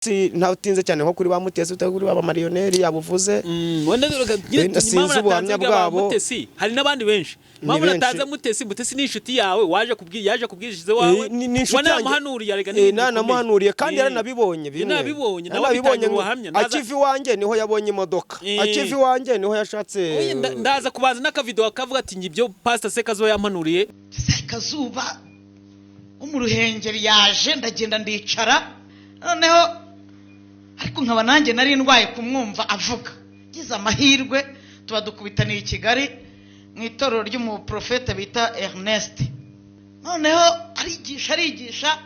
ntawutinze cyane nko kuri ba Mutesi utakuri ba marioneri yabuvuze sinzi ubuhamya bwabo Mutesi hari nabandi benshi mpamvu nataza Mutesi ni inshuti yawe yaje kubwiriza wawe wanamuhanuriye arega nanamuhanuriye kandi yaranabibonye akivi wanjye niho yabonye imodoka akivi wanjye niho yashatse ndaza kubanza n'akavideo akavuga ati ngibyo Pastor Sekazuba yampanuriye Sekazuba umuruhengeri yaje ndagenda ndicara noneho ariko nkaba nanjye nari ndwaye kumwumva avuga gize amahirwe tuba dukubitaniye i Kigali mu itorero ry'umuprofete bita Ernest noneho arigisha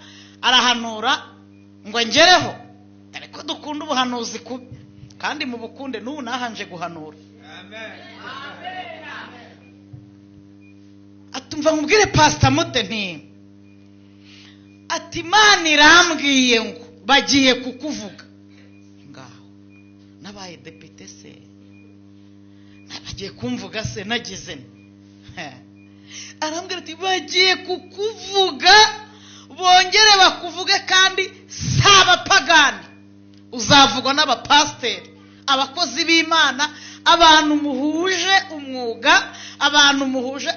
arahanura ngo ngereho ariko dukunda ubuhanuzi kandi mu bukunde n'ubu nahanje guhanura atumva nkubwire Pastor Mute ati Imana irambwiye ngo bagiye kukuvuga ngaho nabaye depite se nabagiye kumvuga se nagize arambwira ati bagiye kukuvuga bongere bakuvuge kandi saba pagani uzavugwa n'abapasteri abakozi b'Imana abantu muhuje umwuga abantu muhuje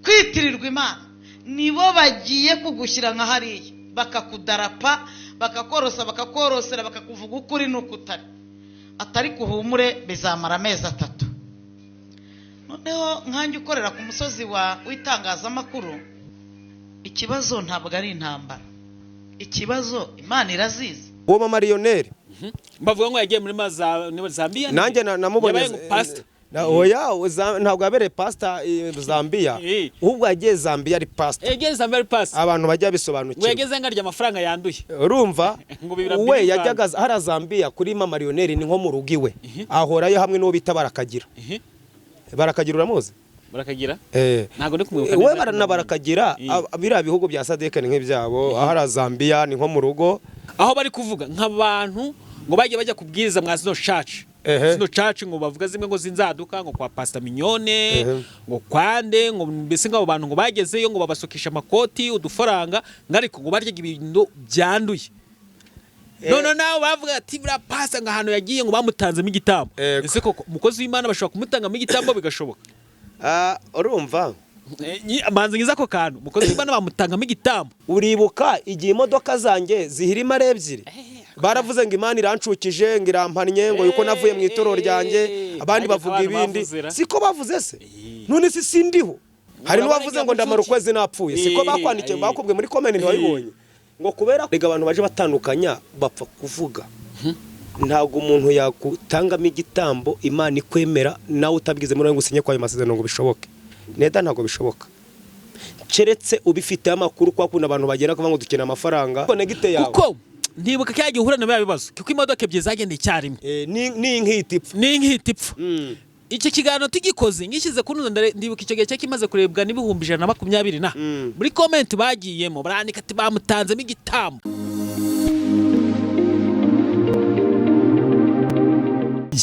kwitirirwa Imana nibo bagiye kugushyira nka hariya bakakudarapa bakakorosera bakakuvuga ukuri n'ukutari atari kuhumure bizamara amezi 3 noneho nkanjye ukorera ku musozi w'itangazamakuru ikibazo ntabwo ari intambara ikibazo Imana irazizi uwo marioneri bavuga ngo yagiye muri Zambia nanjye namubonye oya ntabwo yabereye Pastor Zambia ahubwo yagiye Zambia ari Pastor abantu bajya bisobanukirwa wegeze ngarya amafaranga yanduye urumva we yajyaga hari Zambia kuri marioneri ni nko mu rugi we ahorayo hamwe n'uwo bita barakagira uramuzi barakagira ntago ndi kumwibuka we barakagira biriya bihugu bya SADC ni nk'ibyabo ahari Zambia ni nko mu rugo aho bari kuvuga nk'abantu ngo bajya kubwiriza mwa zino church zino church ngo bavuga zimwe ngo zinzaduka ngo kwa Pastor Mignone ngo kwande ngo mbese ngabo bantu ngo bagezeyo ngo babasokisha amakoti udufaranga ngariko ngo barya ibintu byanduye none nawe bavuga ati bra Pastor ngo hano yagiye ngo bamutanzemo igitambo ese koko umukozi w'Imana bashobora kumutangamo igitambo bigashoboka urumva manzi ngiza ko kantu umukozi w'Imana bamutangamo igitambo uribuka igihe imodoka zanjye zihirima ari ebyiri baravuze ngo Imana irancukije ngo irampannye ngo yuko navuye mu itorero ryanjye abandi bavuga ibindi siko bavuze se none si sindiho hari n'uwavuze ngo ndamara ukwezi napfuye siko bakwandikiye bakubwe muri comment ntiwabibonye ngo kubera rega abantu baje batandukanya bapfa kuvuga ntago umuntu yakutangamo igitambo Imana ikwemera nawe utabwize muri ngo usinye kwa ayo masezerano ngo bishoboke neda ntago bishoboka keretse ubifite amakuru kwa kuna abantu bagera kuva ngo dukena amafaranga connecte yawe kuko ndibuka cyagiye uhura na bibazo kuko imodoka ebyiri zagende icyarimwe ni nk'itipfu iki kiganiro tugikoze ngishize kunuza ndibuka icyo gihe cyo kimaze kurebwa n'ibihumbi 120 muri comment bagiyemo barandika ati bamutanzemo igitambo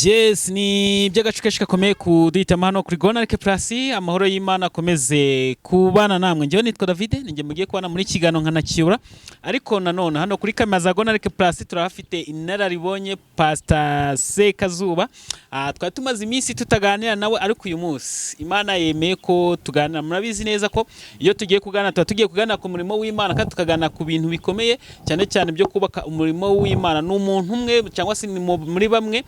Yes ni by'agacukeshi gakomeye kudita hano kuri Gonareke Plus amahoro y'Imana akomeze kubana namwe njyewe nitwa David ninjye mugiye kubana muri kigano nkanacyura ariko nanone hano kuri kamera za Gonareke Plus turahafite inararibonye Pastor Sekazuba twari tumaze iminsi tutaganira nawe ariko uyu munsi Imana yemeye ko tuganira murabizi neza ko iyo tugiye kuganira ku murimo w'Imana kandi tukaganira ku bintu bikomeye cyane byo kubaka umurimo w'Imana n'umuntu umwe cyangwa se muri bamwe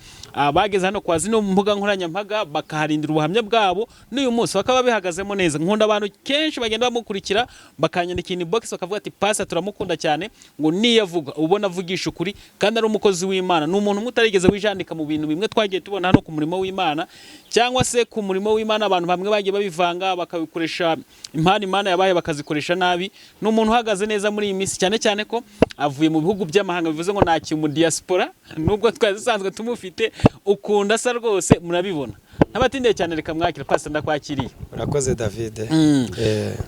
bageze hano kwa zino mbuga nkoranyambaga bakaharindira ubuhamya bwabo n'uyu munsi bakaba bihagazemo neza nkunda abantu kenshi bagenda bamukurikira bakanyandikira inbox bakavuga ati Pastor turamukunda cyane ngo niyavuga ubona avugisha ukuri kandi ari umukozi w'Imana n'umuntu mutarigeze wijandika mu bintu bimwe twagiye tubona hano ku murimo w'Imana cyangwa se ku murimo w'Imana abantu bamwe bagiye babivanga bakabikoresha impano Imana yabaye bakazikoresha nabi n'umuntu uhagaze neza muri iyi minsi cyane ko avuye mu bihugu by'amahanga bivuze ngo nta mu diaspora nubwo twazisanzwe tumufite ukunda sa rwose murabibona ntabatindeye cyane reka mwakira Pastor ndakwakiriye urakoze David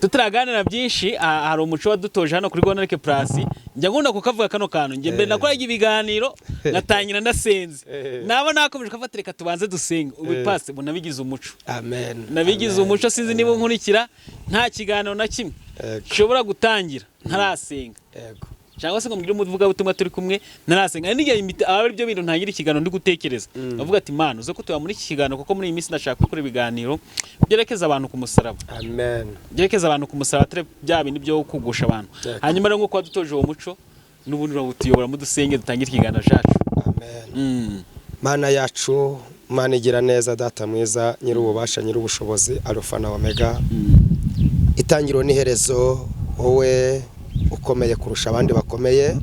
tutaraganira byinshi hari umuco wadutoje hano kuri Gonareke Plus njya ngunda kukavuga kano kantu nge mbere nakora ibiganiro ngatangira ndasenze nabo nakomeje kafata reka tubanze dusenge ubu Pastor bunabigize umuco amen nabigize umuco sinzi niba nkurikira nta kiganiro na kimwe nshobora gutangira ntarasenga cyangwa se ngo mbwire umuvuga butumwa turi kumwe narasenga n'igihe ari byo bintu ntangira ikiganiro ndi gutekereza avuga ati Mana uze ko tuba muri iki kiganiro kuko muri iyi minsi ndashaka gukora ibiganiro byerekeza abantu ku musaraba. Amen. Byerekeza abantu ku musaraba atari bya bindi byo kugusha abantu. Hanyuma rero nk'uko wadutoje uwo muco n'ubundi urabutuyobora mu dusenge dutangira ikiganiro cyacu. Amen. Mana yacu, Mana igira neza, data mwiza, nyir'ububasha, nyir'ubushobozi, Alpha na Omega, itangiro n'iherezo, wowe ukomeye kurusha abandi bakomeye,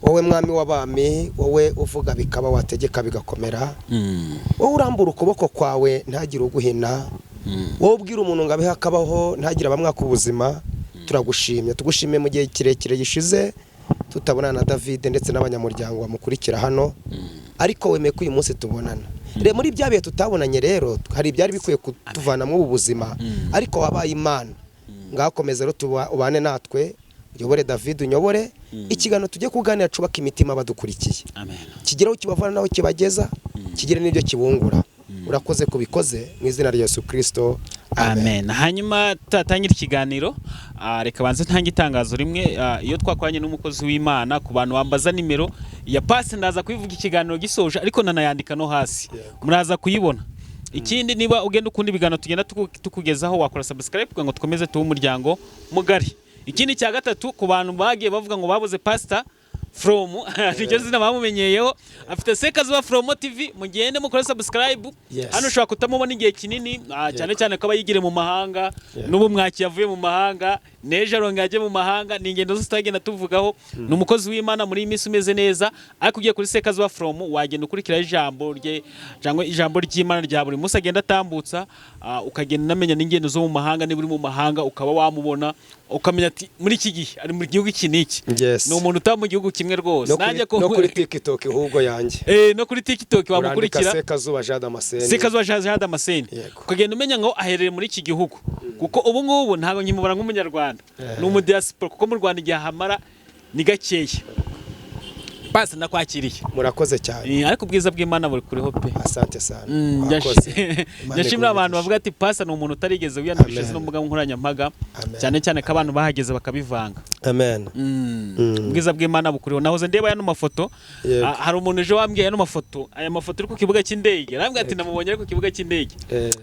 wowe mwami w'abami, wowe uvuga bikaba, wategeka bigakomera, wowe urambura ukuboko kwawe ntagire uguhina, wowe ubwira umuntu ngo abeho akabaho ntagire abamwaka ubuzima. Turagushimye, tugushimiye mu gihe kirekire gishize tutabonana na David ndetse n'abanyamuryango bamukurikira hano, ariko wemeye ko uyu munsi tubonana. Rero muri bya bihe tutabonanye rero hari ibyari bikwiye kutuvanamo ubu buzima, ariko wabaye Imana. Ngakomeza rero ubane natwe, uyobore David, unyobore ikiganiro tujye kuganira, cubaka imitima badukurikiye. Amen. Kigeraho kibavana naho kibageza, kigire n'ibyo kibungura. Urakoze kubikoze mu izina rya Yesu Kristo. Amen. Hanyuma tatangira ikiganiro, reka banze ntange itangazo rimwe. Iyo twakoranye n'umukozi w'Imana, ku bantu bambaza nimero ya passe ndaza kubivuga ikiganiro gisoje, ariko nanayandika no hasi muraza kuyibona. Ikindi niba ugenda ukunda ibiganiro tugenda tukugezaho, wakora subscribe kugira ngo tukomeze tuwe umuryango mugari. Ikindi cya gatatu, ku bantu bagiye bavuga ngo babuze pastor From nicyo zina bamumenyeyeho, afite Sekazuba From TV, mugende mukore subscribe. Hano ushobora kutamubona igihe kinini, cyane cyane ko abayigire mu mahanga, n'ubu mwaki yavuye mu mahanga, neje aronga yaje mu mahanga, ni ingendo zitagenda tuvugaho. Ni umukozi w'Imana muri imisi umeze neza, ariko ugiye kuri Sekazuba From wagenda ukurikira ijambo rye, cyangwa ijambo ry'Imana rya buri munsi agenda atambutsa, ukagenda namenya n'ingendo zo mu mahanga, niba uri mu mahanga ukaba wamubona, ukamenya ati muri iki gihe ari mu gihugu iki niki. Ni umuntu utaba mu gihugu kimwe rwose. No kuri TikTok ahubwo yanjye. No kuri TikTok wamukurikira. Sekazuba Jean Damascene. Sekazuba Jean Damascene. Ukagenda umenya ngo aherere muri iki gihugu. Kuko ubu ngubu ntago nkimubara nk'umunyarwanda. Ni umudiaspora kuko mu Rwanda igihe hamara ni gakeya. Pasa nakwakiriye. Murakoze cyane. Ariko ubwiza bw'Imana buri kuriho pe. Asante sana. Yashimira abantu bavuga ati Pasa ni umuntu utarigeze wiyandikisha no mbuga nkoranyambaga, cyane cyane ko abantu bahageze bakabivanga. Amen. Ubwiza bw'Imana bukuriho. Nahoze ndeba yano mafoto, hari umuntu ejo wambwiye yano mafoto, aya mafoto uri ku kibuga cy'indege. Arambwira ati namubonye ku kibuga cy'indege.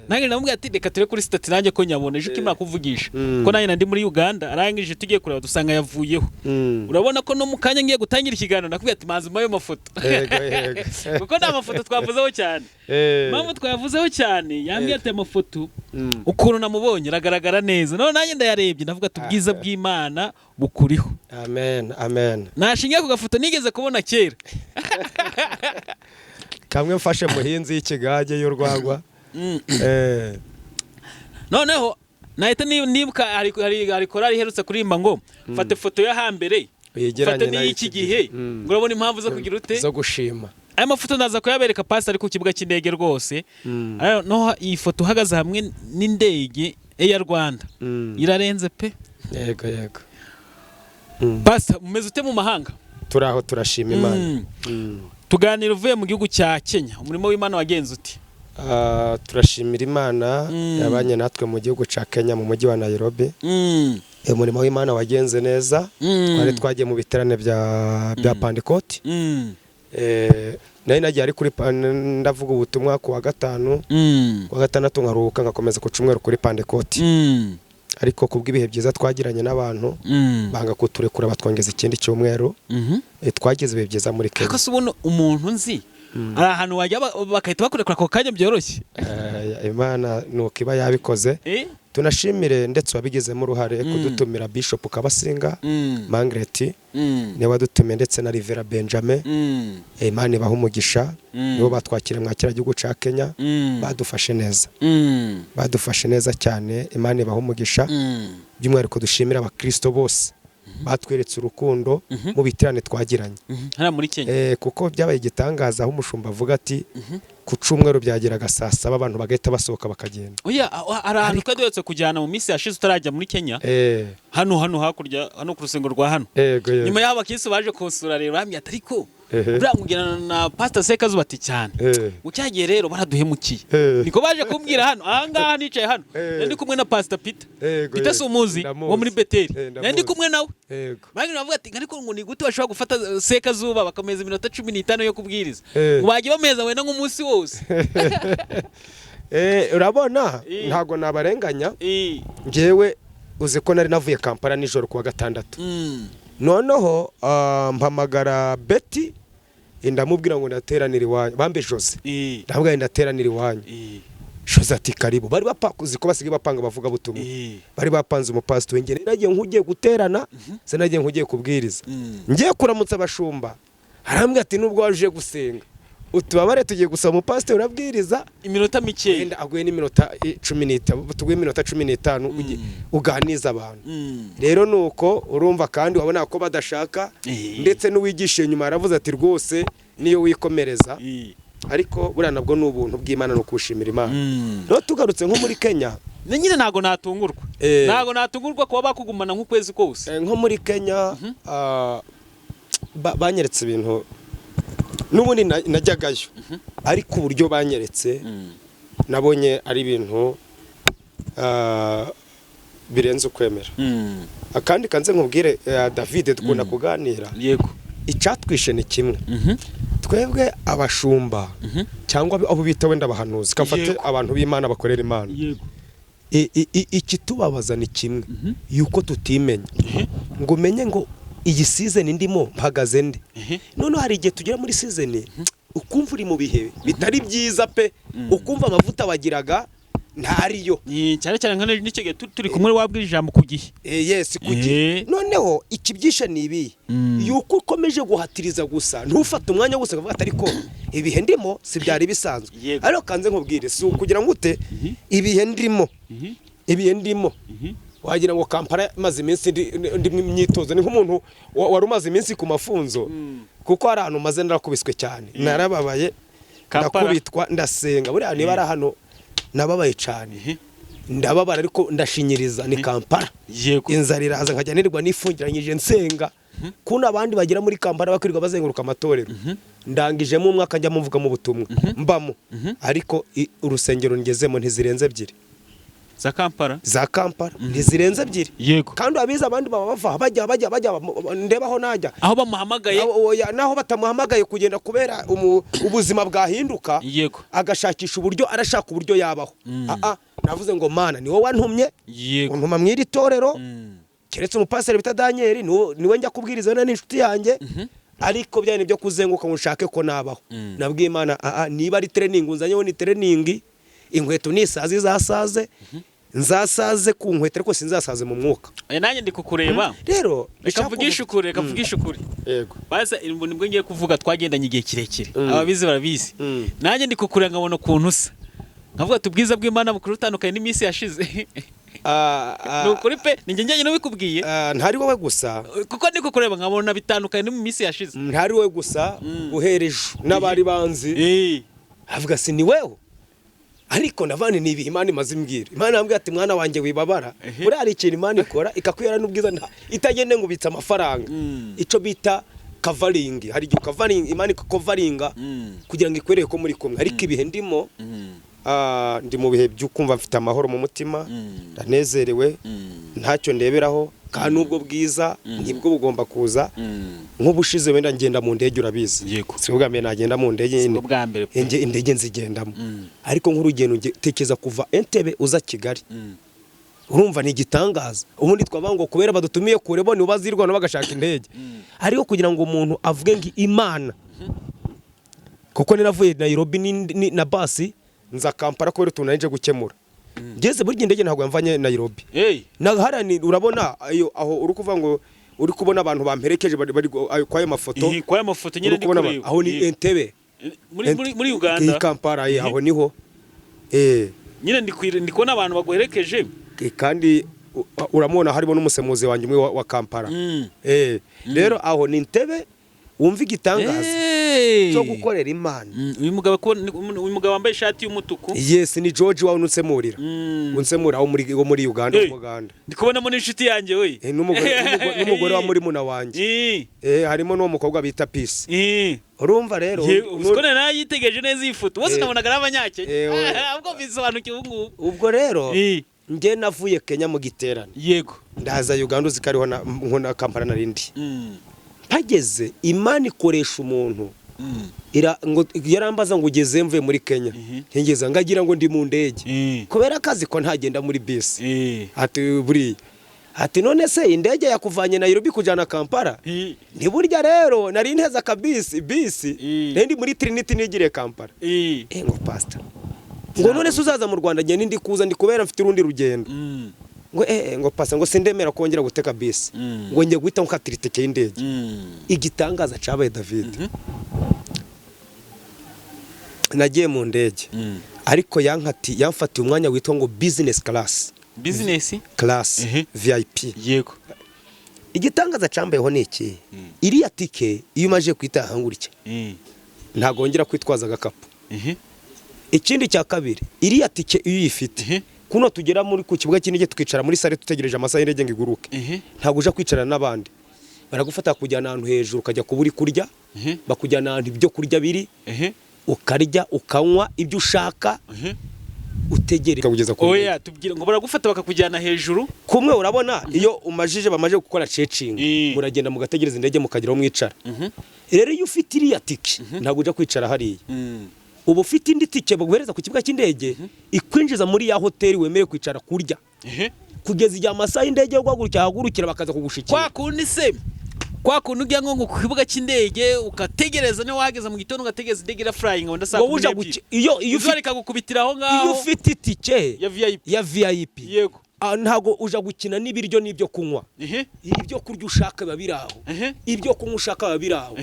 Nange namubwira ati reka ture kuri stat nanjye ko nyabona ejo kimara kuvugisha. Ko nanjye nandi muri Uganda, arangije tugiye kureba dusanga yavuyeho. Urabona ko no mukanya ngiye gutangira ikiganiro nakubwiye ati manzi mayo mafoto. Kuko nta mafoto twavuzeho cyane. Mpamvu twavuzeho cyane, yambwiye ati amafoto ukuntu namubonye ragaragara neza. None nanjye ndayarebye ndavuga ati ubwiza bw'Imana bukuriho. Amen. Amen. Nashingiye ku gafoto nigeze kubona kera. Kamwe mfashe muhinzi y'ikigage y'urwagwa. Noneho nahita nibuka hari korali iherutse kurimba ngo fate foto ya hambere, fate n'iki gihe, ngo urabona impamvu zo kugira ute zo gushima. Aya mafoto ndaza kuyabereka pasi ari ku kibuga cy'indege rwose. No iyi foto uhagaze hamwe n'indege Air Rwanda irarenze pe. Yego. Pasi umeze ute mu mahanga? Turaho turashima Imana. Tuganira uvuye mu gihugu cya Kenya, umurimo w'Imana wagenze uti? Turashimira Imana yabanye natwe mu gihugu cya Kenya mu mujyi wa Nairobi. Umurimo w'Imana wagenze neza. Twari twagiye mu biterane bya Pentecote. Nari nagiye ari kuri ndavuga ubutumwa ku wa gatanu, ku wa gatandatu nkaruhuka ngakomeza ku cyumweru kuri Pentecote. Ariko kubw'ibihe byiza twagiranye n'abantu banga kuturekura batwongeza ikindi cyumweru. Twagize ibihe byiza muri Kenya. Ariko subona umuntu nzi ari ahantu wajya bakahita bakurekura ako kanya byoroshye. Imana nuko iba yabikoze. Tunashimire ndetse wabigizemo uruhare kudutumira Bishop Kabasinga Mangreti, niwe wadutumiye ndetse na Rivera Benjamin. Imana ibaha umugisha, nibo batwakire mwakira gihugu ca Kenya, badufashe neza. Badufashe neza cyane, Imana ibaha umugisha. By'umwihariko dushimira abakristo bose batweretse urukundo mu bitirane twagiranye. Hara muri Kenya. Kuko byabaye igitangaza aho umushumba avuga ati ku cyumweru byageraga saa 7 abantu bagahita basohoka bakagenda. Oya arahantu twadetse kujyana mu minsi yashize utarajya muri Kenya. Hano hakurya hano ku rusengo rwa hano. Nyuma y'aho abakisi baje kunsura rero bambye atariko uramubwira na Pastor Sekazuba ati cyane ucyagiye rero baraduhemukiye niko baje kumbwira hano ahangaha nicaye hano ndi kumwe na Pastor Peter Sumuzi wo muri Beteli ndi kumwe nawe bagi bavuga ati ariko ngo ni gute bashobora gufata Sekazuba bakameza iminota 15 yo kubwiriza ngo bagiye bameza wenda nk'umunsi wose urabona ntago nabarenganya ngewe uzi ko nari navuye Kampala nijoro kuwa gatandatu noneho mpamagara Betty ndamubwira ngo ndateranira iwanyu bambe Jose ndabwira ndateranira iwanyu Jose ati karibu bari bapakuzi ko basigaye bapanga bavuga butumwa bari bapanze umupastor ngene nagiye nkugiye guterana se nagiye nkugiye kubwiriza ngiye kuramutsa abashumba harambwe ati nubwo waje gusenga utubabare tugiye gusaba umupastor urabwiriza iminota mike wenda aguye n'iminota 15 tuguye iminota 15 uganiza abantu rero nuko urumva kandi wabona ko badashaka ndetse n'uwigishe nyuma aravuze ati rwose niyo wikomereza ariko buriya nabwo n'ubuntu bw'Imana no kushimira Imana no tugarutse nko muri Kenya nyine ntago natungurwa kuba bakugumana nk'ukwezi kose nko muri Kenya banyeretse ibintu n'ubundi najyagayo ariko uburyo banyeretse nabonye ari ibintu birenze ukwemera akandi kanze nkubwire David dukunda kuganira yego icatwishe ni kimwe twebwe abashumba cyangwa abo bita wenda abahanuzi kafate abantu b'Imana bakorera Imana yego ikitubabaza ni kimwe yuko tutimenya ngo umenye ngo iyi season ndimo mpagaze nde none hari igihe tugera muri season ukumva uri mu bihe bitari byiza pe ukumva amavuta wagiraga ntariyo cyane cyane nka n'icyo gihe turi kumwe wabwira ijambo ku gihe yes ku gihe noneho ikibyisha ni ibi yuko ukomeje guhatiriza gusa ntufate umwanya wose ukavuga atari ko ibihe ndimo si byari bisanzwe ariko kanze nkubwire si kugira ngo ute ibihe ndimo wagira ngo Kampala maze iminsi ndi myitozo ni nk'umuntu wari umaze iminsi ku mafunzo kuko hari ahantu maze narakubiswe cyane narababaye ndakubitwa ndasenga buriya niba ari hano nababaye cyane ndababara ariko ndashinyiriza ni Kampala inzara iraza nkajya nirwa nifungiranyije nsenga kuna abandi bagera muri Kampala bakwirirwa bazenguruka amatorero ndangijemo umwaka njya mvuga mu butumwa mbamo ariko urusengero ngezemo ntizirenze ebyiri za Kampala ntizirenze ebyiri yego kandi abiza abandi baba bava bajya ndebaho najya aho bamuhamagaye naho batamuhamagaye kugenda kubera ubuzima bwahinduka yego agashakisha uburyo arashaka uburyo yabaho navuze ngo Mana ni wowe wantumye untuma mwiri torero keretse umupasiteri bita Daniel niwe njya kubwiriza na n'inshuti yanjye ariko byane byo kuzenguka ngushake ko nabaho nabwiye Imana niba ari training unzanyeho ni training inkweto nisazi zasaze nzasaze ku nkweto ariko sinzasaze mu mwuka nanjye ndi kukureba rero reka mvugisha ukuri yego baza nibwo ngiye kuvuga twagendanye igihe kirekire ababizi barabizi nanjye ndi kukureba nkabona ukuntu usa nkavuga tubwiza bw'Imana bukuru utandukanye n'iminsi yashize nukuri pe ninjye njye n'ubikubwiye ntari wowe gusa kuko ndi kukureba nkabona bitandukanye no mu minsi yashize ntari wowe gusa guhereje n'abari banzi avuga si ni wewe ariko navane nibi Imana imaze imbwira Imana yambwiye ati mwana wanjye wibabara muri hari ikintu Imana ikora ikakwera n'ubwiza itagende ngo ubitsa amafaranga ico bita covering hari igihe covering Imana ikovaringa kugira ngo ikwereke ko muri kumwe ariko ibihe ndimo ndi mu bihe by'ukumva mfite amahoro mu mutima ndanezerewe ntacyo ndeberaho kandi ubwo bwiza nibwo bugomba kuza nk'ubushize wenda ngenda mu ndege urabizi si ubwa mbere nagenda mu ndege indege nzigendamo ariko nk'urugendo tekeza kuva Entebbe uza Kigali urumva ni igitangaza ubundi twavuga ngo kubera badutumiye kure bo ni bazirwa no bagashaka indege ariko kugira ngo umuntu avuge ngo Imana kuko niravuye Nairobi na basi nza Kampala ko rutu naje gukemura ngeze burya indege ntabwo yamvanye Nairobi naharani urabona aho uri kuvuga ngo uri kubona abantu bamperekeje bari kwa ayo mafoto nyine ndi kuri aho ni Entebbe muri Uganda Kampala aho niho nyine ndi kubona abantu baguherekeje kandi uramubona harimo n'umusemuzi wanjye umwe wa Kampala rero aho ni Entebbe wumva igitangaza cyo gukorera Imana. uyu mugabo wambaye ishati y'umutuku. Yes, ni George wawe unsemurira. Unsemura wo muri Uganda, ndi kubona muri inshuti yanjye we. N'umugore wa muri muna wanjye. Harimo n'uwo mukobwa bita Peace. Urumva rero uskone nayo yitegeje neza ifoto. Bose nabonaga n'abanyake. Ubwo bisobanukiye ubu. Ubwo rero nge navuye Kenya mu giterane. Yego. Ndaza Uganda uzikariho na Kampala narindi. Pageze Imana ikoresha umuntu. Ngo yarambaza ngo ugeze mvuye muri Kenya. Ngeze ngagira ngo ndi mu ndege. Kubera akazi ko ntagenda muri bisi. Ati buri ati none se indege yakuvanye Nairobi kujana Kampala? Ni burya rero nari nteza kabisi ndi muri Trinity nigire Kampala. Ngo pastor ngo none se uzaza mu Rwanda nge ndi kuza ndi kubera mfite urundi rugendo. Ngo pastor ngo sindemera kongera guteka bisi. Ngo nge guhita nkatira itike y'indege. Igitangaza cabaye David. Nagiye mu ndege. Ariko yamfatiye umwanya witwa ngo business class. Business class VIP. Yego. Igitangaza cambayeho neki. Iriya tike iyo umaje kwitahangurike. Ntago wongera kwitwaza agakapu. Ikindi cya kabiri, iriya tike iyo uyifite. Kuno tugera muri ku kibuga kinige tukicara muri sare tutegereje amasaha y'indege ngo iguruke. Ntago uja kwicara n'abandi. Baragufata kujyana ahantu hejuru ukajya kuburi kurya. Bakujyana ahantu ibyo kurya biri. Ukarya ukanywa ibyo ushaka. Utegereza kugeza ku oya tubwira ngo baragufata bakakujyana hejuru. Kumwe urabona iyo umajije bamaje gukora checking muragenda mugategereza indege mukageraho mwicara. Rero iyo ufite iriya tike ntago uja kwicara hariya. Ubu ufite indi tike baguhereza ku kibuga cy'indege ikwinjiza muri ya hoteli wemere kwicara kurya. Kugeza igihe amasaha y'indege yo guhagurukira bakaza kugushikira. Kwa kundi se kwa kuntu ujya nko ku kibuga cy'indege ukategereza ne wahageza mu gitondo ugategereza indege ira flying ngo ndasaka iyo ufite gukubitira aho ngaho iyo ufite itike ya VIP yego ntago uja gukina n'ibiryo n'ibyo kunywa ibyo kurya ushaka babiraho ibyo kunywa ushaka babiraho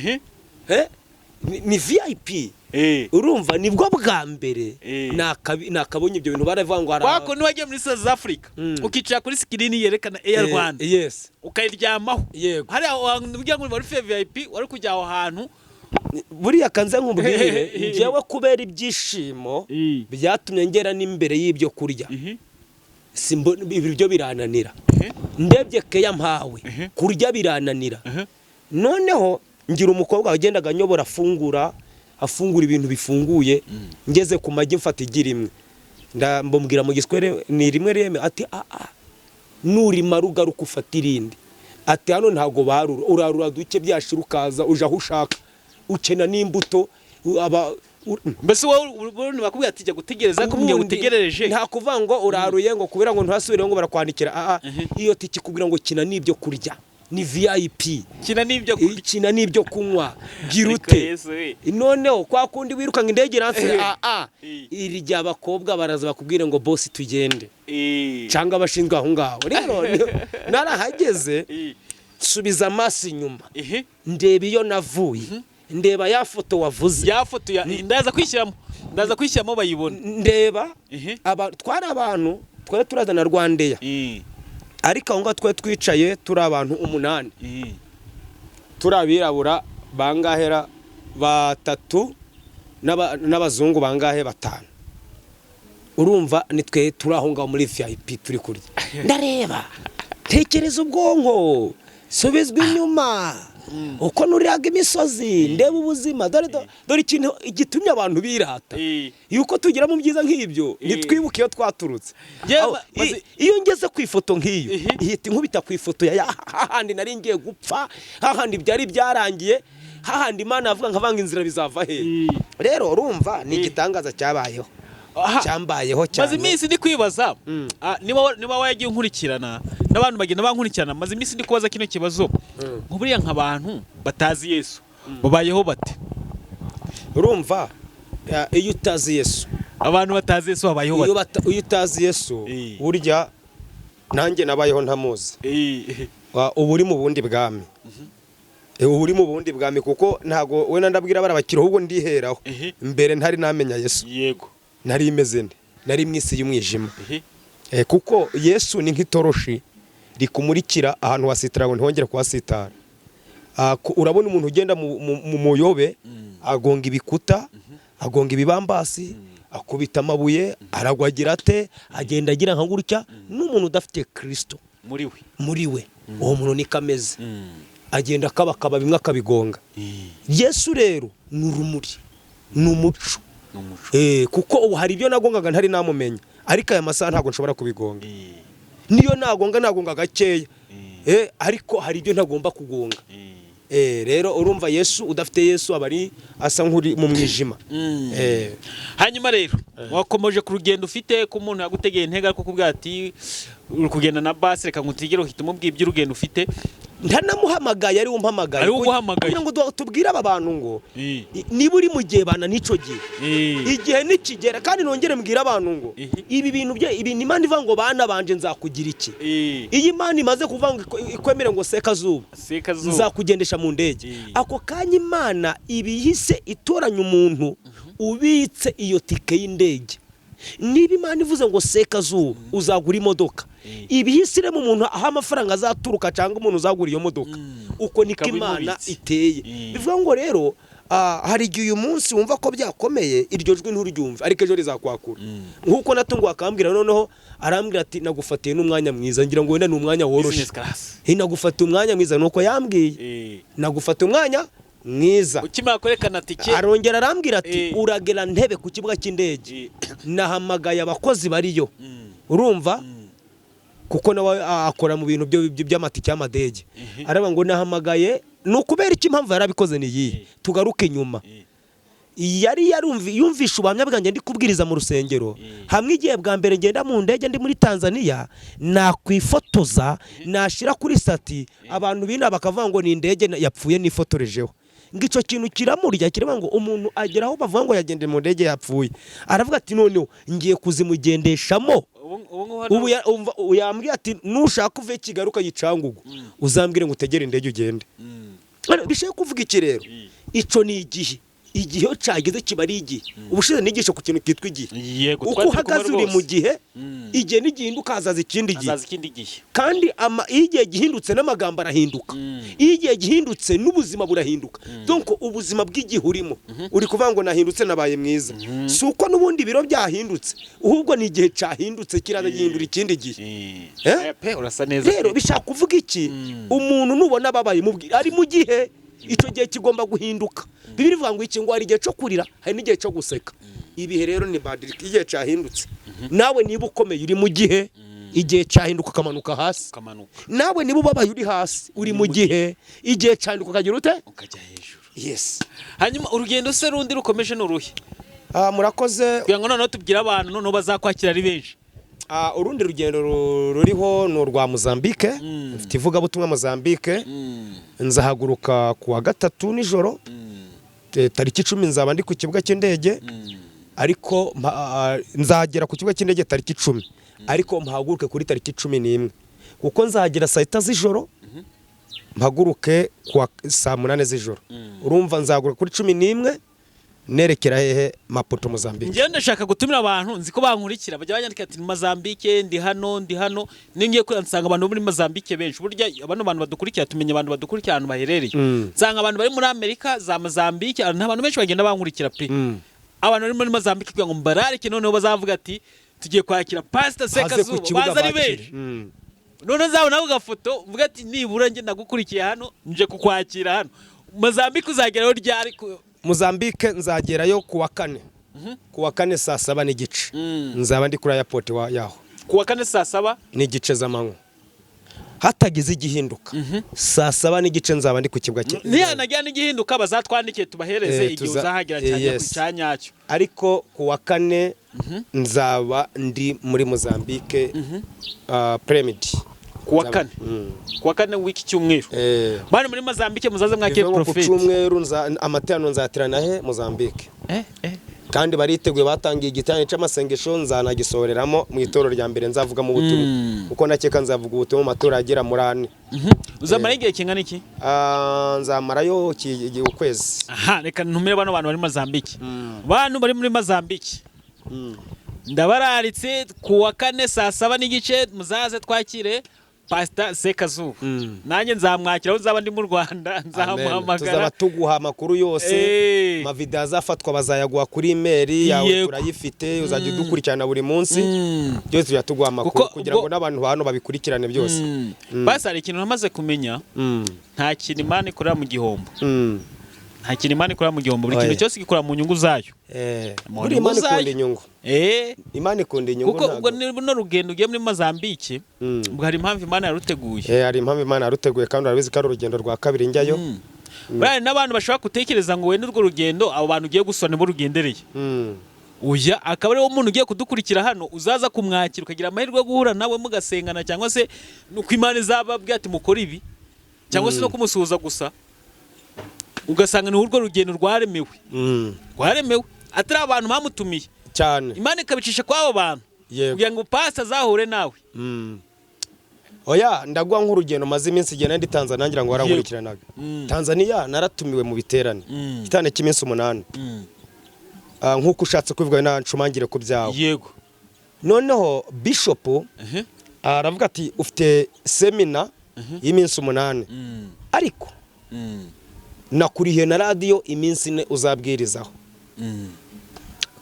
ni VIP. Urumva nibwo bwa mbere nakabonye ibyo bintu baravangwa kwako ni wagiye muri South Africa ukicara kuri screen yerekana Air Rwanda ukayiryamaho hari ujya ngo muri VIP wari kujya aho hantu buriya kanze nkubwire njewe kubera ibyishimo byatumye ngera n'imbere y'ibyo kurya ibiryo birananira ndebye keya mpawe kurya birananira noneho ngira umukobwa wagendaga anyobora afungura ibintu bifunguye ngeze ku magi mfata igira imwe ndambumubwira mu giswere ni rimwe reme ati nurima rugaruka ufata irindi ati hano ntago barura urarura duke byashira ukaza uje aho ushaka ukena n'imbuto mbese wowe bakubwira ati jya gutegereza ko mujya gutegerereje nta kuvuga ngo uraruye ngo kubera ngo ntasubire ngo barakwandikira iyo tiki kubwira ngo kina n'ibyo kurya ni VIP kina n'ibyo kunywa girute noneho kwa kundi wiruka indege ranse iri rya abakobwa baraza bakubwira ngo boss tugende cyangwa abashinzwe aho ngaho rero narahageze subiza amaso inyuma ndeba iyo navuye ndeba ya foto wavuze ya foto ndaza kwishyiramo bayibona ndeba twari abantu twari turazana Rwandeya ariko aho ngaho twe twicaye turi abantu 8 turabirabura bangahera 3 n'abazungu bangahe 5 urumva nitwe turi aho ngaho muri VIP turi kurya ndareba tekereza ubwonko subizwa inyuma uko nuriraga imisozi ndeba ubuzima dore ikintu gitumye abantu birata yuko tugira mu byiza nk'ibyo nitwibuke iyo twaturutse iyo ngeze ku ifoto nk'iyo ihita inkubita ku ifoto ya hahandi nari ngiye gupfa hahandi byari byarangiye hahandi Imana avuga nkavanga inzira bizava he rero urumva ni igitangaza cyabayeho cyambayeho cyane maze iminsi ndi kwibaza niba wagiye nkurikirana n'abantu bagenda bankurikirana maze iminsi ndi kubaza kino kibazo nk'uburiya nk'abantu batazi Yesu babayeho bate urumva iyo utazi Yesu abantu batazi Yesu babayeho bate iyo utazi Yesu burya nanjye nabayeho ntamuzi ubu uri mu bundi bwami uri mu bundi bwami kuko ntago we ndabwira barabakira ahubwo ndiheraho mbere ntari namenya Yesu yego nari imeze nde nari mwisi y'umwijima kuko Yesu ni nk'itoroshi rikumurikira ahantu wasitara ngo ntihongere kuhasitara urabona umuntu ugenda mu muyobe agonga ibikuta agonga ibibambasi akubita amabuye aragwagira ate agenda agira nka gutya n'umuntu udafite Kristo muri we uwo muntu ni kameze agenda akabakaba bimwe akabigonga. Yesu rero ni urumuri ni umuco kuko ubu hari ibyo nagongaga ntari namumenya ariko aya masaha ntabwo nshobora kubigonga niyo nagonga gakeya ariko hari ibyo ntagomba kugonga. Rero urumva Yesu udafite Yesu abari asa nk'uri mu mwijima. Hanyuma rero wakomeje ku rugendo ufite ko umuntu yagutegeye intega ko kubwira ati uri kugenda na basi reka ngutigere uhita umubwira iby'urugendo ufite. Ntanamuhamagaye ari umpamagaye kugira ngo tubwire aba bantu ngo niba uri mu gihe bana nico gihe igihe nikigera kandi nongere mbwira abantu ngo ibi bintu bye ibi Imana ivuga ngo bana banje nzakugira iki. Iyi Imana imaze kuvanga ikwemere ngo sekazuba nzakugendesha mu ndege ako kanya Imana ibihise itoranya umuntu ubitse iyo tike y'indege. Niba Imana ivuze ngo sekazuba uzagura imodoka ibihisire mu muntu aho amafaranga azaturuka cyangwa umuntu uzagura iyo modoka uko niko Imana iteye. Bivuga ngo rero hari igihe uyu munsi wumva ko byakomeye iryo jwi nturyumve ariko ejo rizakwakura nkuko natungu akambwira noneho arambwira ati nagufatiye n'umwanya mwiza ngira ngo wenda ni umwanya woroshe nagufatiye umwanya mwiza nuko yambwiye nagufatiye umwanya mwiza ukimara kwerekana tike arongera arambwira ati uragera ntebe ku kibuga cy'indege nahamagaye abakozi bariyo urumva kuko nawe akora mu bintu by'amatike y'amadege araba ngo nahamagaye nukubera iki impamvu yarabikoze niyi tugaruke inyuma yari yumvisha ubuhamya bwanjye ndi kubwiriza mu rusengero hamwe igihe bwa mbere ngenda mu ndege ndi muri Tanzania nakwifotoza nashira kuri sati abantu bina bakavuga ngo ni indege yapfuye nifotorejeho ngico kintu kiramurya kireba ngo umuntu ageraho bavuga ngo yagende mu ndege yapfuye aravuga ati noneho ngiye kuzimugendeshamo ubu yambwiye ati nushaka uve kigaruka yicangugu uzambwire ngo utegere indege ugende. Bishaye kuvuga iki rero ico ni igihe cyageze kiba ari igihe ubushize nigisha ku kintu kitwa igihe uko uhagaze uri mu gihe igihe nigihinduka hazaza ikindi gihe kandi igihe gihindutse n'amagambo arahinduka igihe gihindutse n'ubuzima burahinduka donc ubuzima bw'igihe urimo uri kuvuga ngo nahindutse nabaye mwiza si uko n'ubundi biro byahindutse ahubwo ni igihe cyahindutse kiraza gihindura ikindi gihe urasa neza rero bishaka kuvuga iki umuntu nubona babaye ari mu gihe icyo gihe kigomba guhinduka. Bibiri bivuga ngo iki ngo hari igihe cyo kurira hari n'igihe cyo guseka. Ibihe rero ni badirika igihe cyahindutse nawe niba ukomeye uri mu gihe igihe cyahinduka ukamanuka hasi nawe niba ubabaye uri hasi uri mu gihe igihe cyahinduka ukagira ute ukajya hejuru. Yes. Hanyuma urugendo se rundi rukomeje n'uruhe murakoze kugira ngo noneho tubwire abantu noneho bazakwakira ari benshi. Urundi rugendo ruriho ni urwa Mozambique mfite ivugabutumwa Mozambique nzahaguruka ku wa gatatu nijoro tariki 10 nzaba ndi ku kibuga cy'indege ariko nzagera ku kibuga cy'indege tariki 10 ariko mpahaguruke kuri tariki 11 kuko nzagera saa 7 z'ijoro mpaguruke ku saa 8 z'ijoro urumva nzahaguruka kuri 11 nerekera hehe Maputo Mozambique. Ngiye ndashaka gutumira abantu nziko bankurikira bajya banyandika ati Mozambique ndi hano ningiye kwansanga abantu muri Mozambique benshi burya abantu badukurikira tumenye abantu badukurikira ahantu baherereye nsanga abantu bari muri Amerika za Mozambique abantu benshi bagenda bankurikira pe abantu bari muri Mozambique kugira ngo mbararike noneho bazavuga ati tugiye kwakira Pastor Sekazuba baza ari benshi none zabona ako gafoto uvuga ati nibura nge ndagukurikiye hano nje kukwakira hano Mozambique uzageraho ryari Mozambique nzagerayo ku wa 4 ku wa 4 saa 7 n'igice nzaba ndi kuri airport yaho ku wa 4 saa 7 n'igice z'amanywa hatagize igihinduka saa 7 n'igice nzaba ndi ku kibuga cye ntihanagira n'igihinduka bazatwandike tubahereze igihe uzahagera cyane ku cyanyacyo ariko ku wa 4 nzaba ndi muri Mozambique premidi kuwa kane wiki cyumweru bana muri Mozambique muzaze mwake prophet ku cyumweru amaterano nzaterana he Mozambique kandi bariteguye batangiye igitanye cy'amasengesho nzanagisoreramo mu itoro rya mbere nzavuga mu butumwa kuko nakeka nzavuga ubutumwa mu matora agera muri 4 uzamara igihe kingana iki nzamarayo ukwezi reka ntumire bano bantu bari Mozambique bantu bari muri Mozambique ndabararitse ku wa 4 saa 7 n'igice muzaze twakire Pastor Sekazuba nanjye nzamwakira aho uzaba ndi mu Rwanda nzamuhamagara tuzaba tuguha amakuru yose amavideo azafatwa bazayaguha kuri email yawe turayifite uzajya udukurikirana buri munsi byose tujya tuguha amakuru kugira ngo n'abantu hano babikurikirane byose basi hari ikintu namaze kumenya nta kintu Imana ikorera mu gihombo nta kintu Imana ikorera mu gihombo buri kintu cyose gikora mu nyungu zayo muri Imana ikunda inyungu Imana ikunda inyungu kuko ubwo no rugendo ugiye muri Mozambique ubwo hari impamvu Imana yaruteguye hari impamvu Imana yaruteguye kandi urabizi ko ari urugendo rwa kabiri njyayo bari n'abantu bashobora gutekereza ngo wenda urwo rugendo abo bantu ugiye gusura nibo rugendereye uya akaba ariwo muntu ugiye kudukurikira hano uzaza kumwakira ukagira amahirwe yo guhura nawe mugasengana cyangwa se nuko Imana izababwira ati mukora ibi cyangwa se no kumusuhuza gusa ugasanga ni urwo rugendo rwaremewe atari abantu bamutumiye cyane Imana ikabicisha kw'abo bantu kugira ngo pastor azahure nawe oya ndaguha nk'urugendo maze iminsi igenda ndi Tanzania ngira ngo warankurikiranaga Tanzania naratumiwe mu biterane kitane cy'iminsi 8 nk'uko ushatse kuvuga nancumangire ku byawe yego noneho bishop aravuga ati ufite semina y'iminsi 8 ariko nakurihiye na radio iminsi 4 uzabwirizaho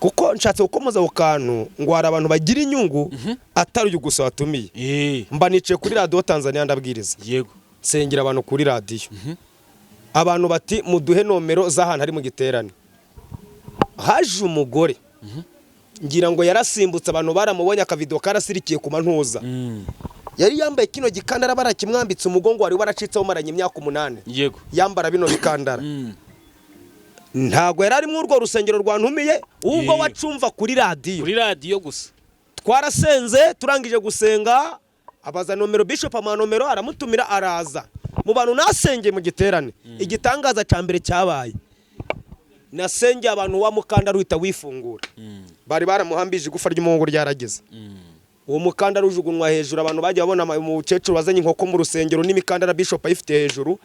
kuko nshatse gukomoza ku kantu ngo hari abantu bagira inyungu atari gusa watumiye mba nicaye kuri radio Tanzania ndabwiriza yego sengera abantu kuri radio abantu bati muduhe nomero z'ahantu hari mu giterane haje umugore ngira ngo yarasimbutse abantu baramubonye akavideo karasirikiye ku mantuza yari yambaye kino gikandara barakimwambitse umugongo wari waracitseho maranye imyaka 8 yego yambara bino bikandara ntago yari ari mu urwo rusengero rwantumiye ubwo wacumva kuri radio gusa twarasenze turangije gusenga abaza nomero bishop amanomero aramutumira araza mu bantu nasengeye mu giterane igitangaza ca mbere cyabaye nasengeye abantu wa mukandara uhita wifungura bari baramuhambije igufa ry'umuhungu ryarageze uwo mukandara ujugunwa hejuru abantu bagiye babona mu cecuru bazanye inkoko mu rusengero n'imikandara bishop ayifite hejuru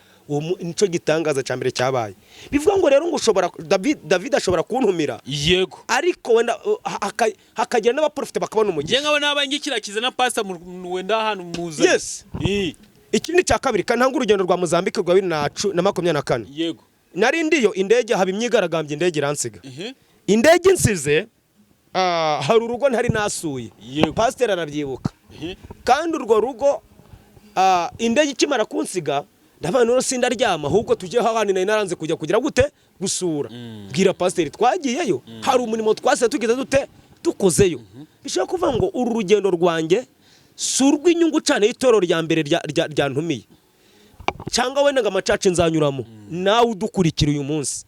nico gitangaza ca mbere cyabaye bivuga ngo rero ngo ushobora David ashobora kuntumira yego ariko wenda hakagira n'abaprofite bakabona umugisha nje nkabona abangikirakiza na pastor wenda hano muza yes ikindi cya kabiri kandi ntanga urugendo rwa Mozambique rwa 2024 yego nari ndiyo indege haba imyigaragambye indege iransiga indege nsize hari urugo ntari nasuye pastor arabyibuka kandi urwo rugo indege ikimara kunsiga ndabana no sindaryama ahubwo tujye hahani naranze kujya kugira gute gusura bwira pastor twagiyeyo hari umurimo twase tugize dute dukozeyo bishaka kuvuga ngo uru rugendo rwanjye surwa inyungu cyane y'itoro rya mbere rya ntumiye cyangwa wenda ngo amacaca nzanyuramo nawe udukurikira uyu munsi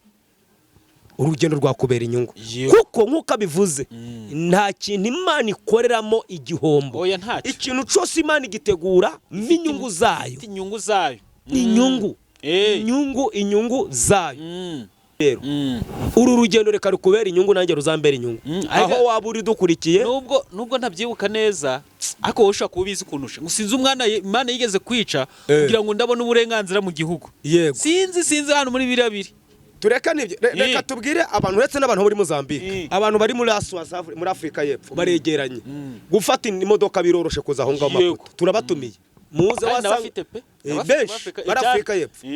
urugendo rwakubera inyungu kuko nkuko abivuze nta kintu Imana ikoreramo igihombo ikintu cyose Imana igitegura n'inyungu zayo inyungu zayo rero uru rugendo reka rukubera inyungu nanjye ruzambera inyungu aho waba uri dukurikiye nubwo ntabyibuka neza ariko wowe ushaka kubizi kunusha gusinza umwana Imana yigeze kwica kugira ngo ndabone uburenganzira mu gihugu sinzi hano muri birabiri tureka nibyo reka tubwire abantu uretse n'abantu muri Mozambique abantu bari muri Afrika y'Epfo baregeranye gufata imodoka biroroshe kuza aho ngaho mapoto turabatumiye muze wasanga benshi muri Afrika y'Epfo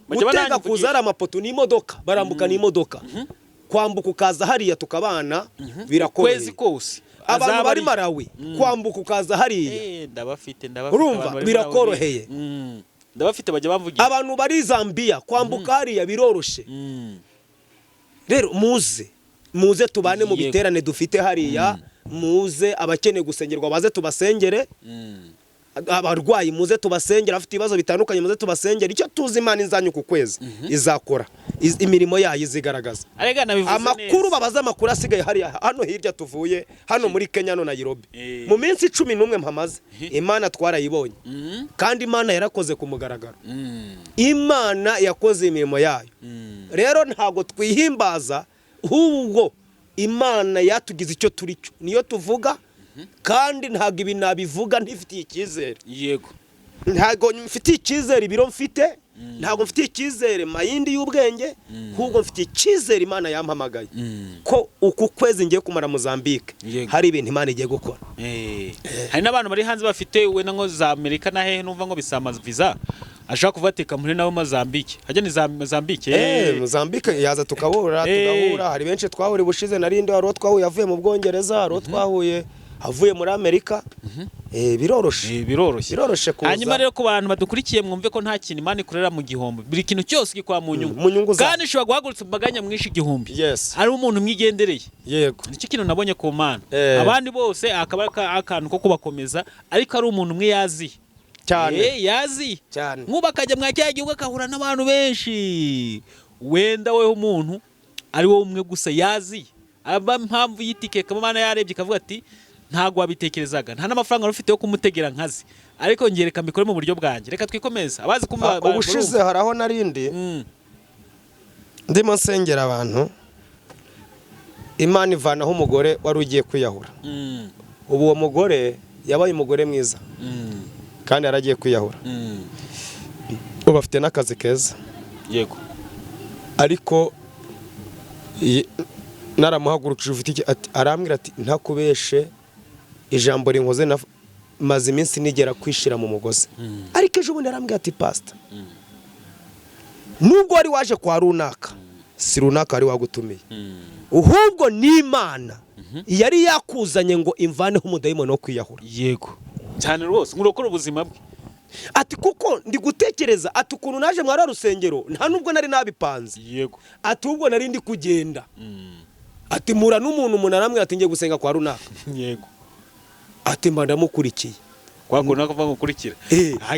gutega kuza ari amapoto n'imodoka barambuka n'imodoka kwambuka ukaza hariya tukabana birakoroheye kose abantu bari Malawi kwambuka ukaza hariya urumva birakoroheye ndabafite bajya bavugira abantu bari Zambia kwambuka hariya biroroshe rero muze tubane mu biterane dufite hariya muze abakene gusengerwa baze tubasengere abarwayi muze tubasengera afite ibibazo bitandukanye muze tubasengera icyo tuzi Imana inzanyu ku kwezi izakora imirimo yayo izigaragaza amakuru babaza amakuru asigaye hariya hano hirya tuvuye hano muri Kenya no Nairobi mu minsi 11 mpamaze Imana twarayibonye kandi Imana yarakoze ku mugaragaro Imana yakoze imirimo yayo rero ntago twihimbaza ahubwo Imana yatugize icyo turi cyo niyo tuvuga kandi ntago ibi nabivuga ntifitiye icyizere yego ntago mfitiye icyizere ibiro mfite ntabwo mfitiye icyizere mayindi y'ubwenge ahubwo mfitiye icyizere Imana yampamagaye ko uku kwezi ngiye kumara Mozambique hari ibintu Imana igiye gukora. Hari n'abantu bari hanze bafite wenda nko za Amerika na hehe numva ngo bisama visa ashaka kuvateka muri nawe Mozambique. Hajya ni za Mozambique. Mozambique yaza tukahura tugahura. Hari benshi twahuri bushize narindi wari twahuye avuye mu Bwongereza, wari twahuye avuye muri Amerika. Biroroshe kuza. Hanyuma rero ku bantu badukurikiye mwumve ko nta kintu Imana ikorera mu gihombo. Buri kintu cyose gikwa mu nyungu. Kandi ishobora guhagurutsa mbaganya mwinshi igihumbi. Ari umuntu mwigendereye. Yego. Nicyo kintu nabonye ku Mana. Abandi bose akaba akantu ko kubakomeza ariko ari umuntu umwe yazi. Cyane. Yazi. Cyane. Nkuba akajya mwakya gihugu akahura n'abantu benshi. Wenda weho umuntu ari wowe umwe gusa yazi. Aba mpamvu yitike Imana yarebye kavuga ati ntago wabitekerezaga nta n'amafaranga ufite yo kumutegera nkazi ariko ngereka mbikore mu buryo bwanjye. Reka twikomeza abazi kumva ubushize haraho narindi ndimo nsengera abantu Imana ivanaho umugore wari ugiye kwiyahura. Ubu uwo mugore yabaye umugore mwiza kandi yaragiye kwiyahura. Ubu afite n'akazi keza. Yego. Ariko naramuhagurukije ufite iki arambwira ati ntakubeshe ijambo rinkoze maze iminsi nigera kwishira mu mugozi. Ariko ejo bundi arambwira ati pastor nubwo wari waje kwa runaka si runaka ari wagutumiye uhubwo ni Imana yari yakuzanye ngo imvaneho umudayimoni wo kwiyahura. Yego cyane rwose ngurokora ubuzima bwe. Ati kuko ndi gutekereza ati ukuntu naje mwara rusengero nta nubwo nari nabipanze. Yego. Ati ubwo nari ndi kugenda. Ati mura n'umuntu aramwe ati ngiye gusenga kwa runaka. Yego. Ati mba ndamukurikiye. Kwakuna kuva gukurikira.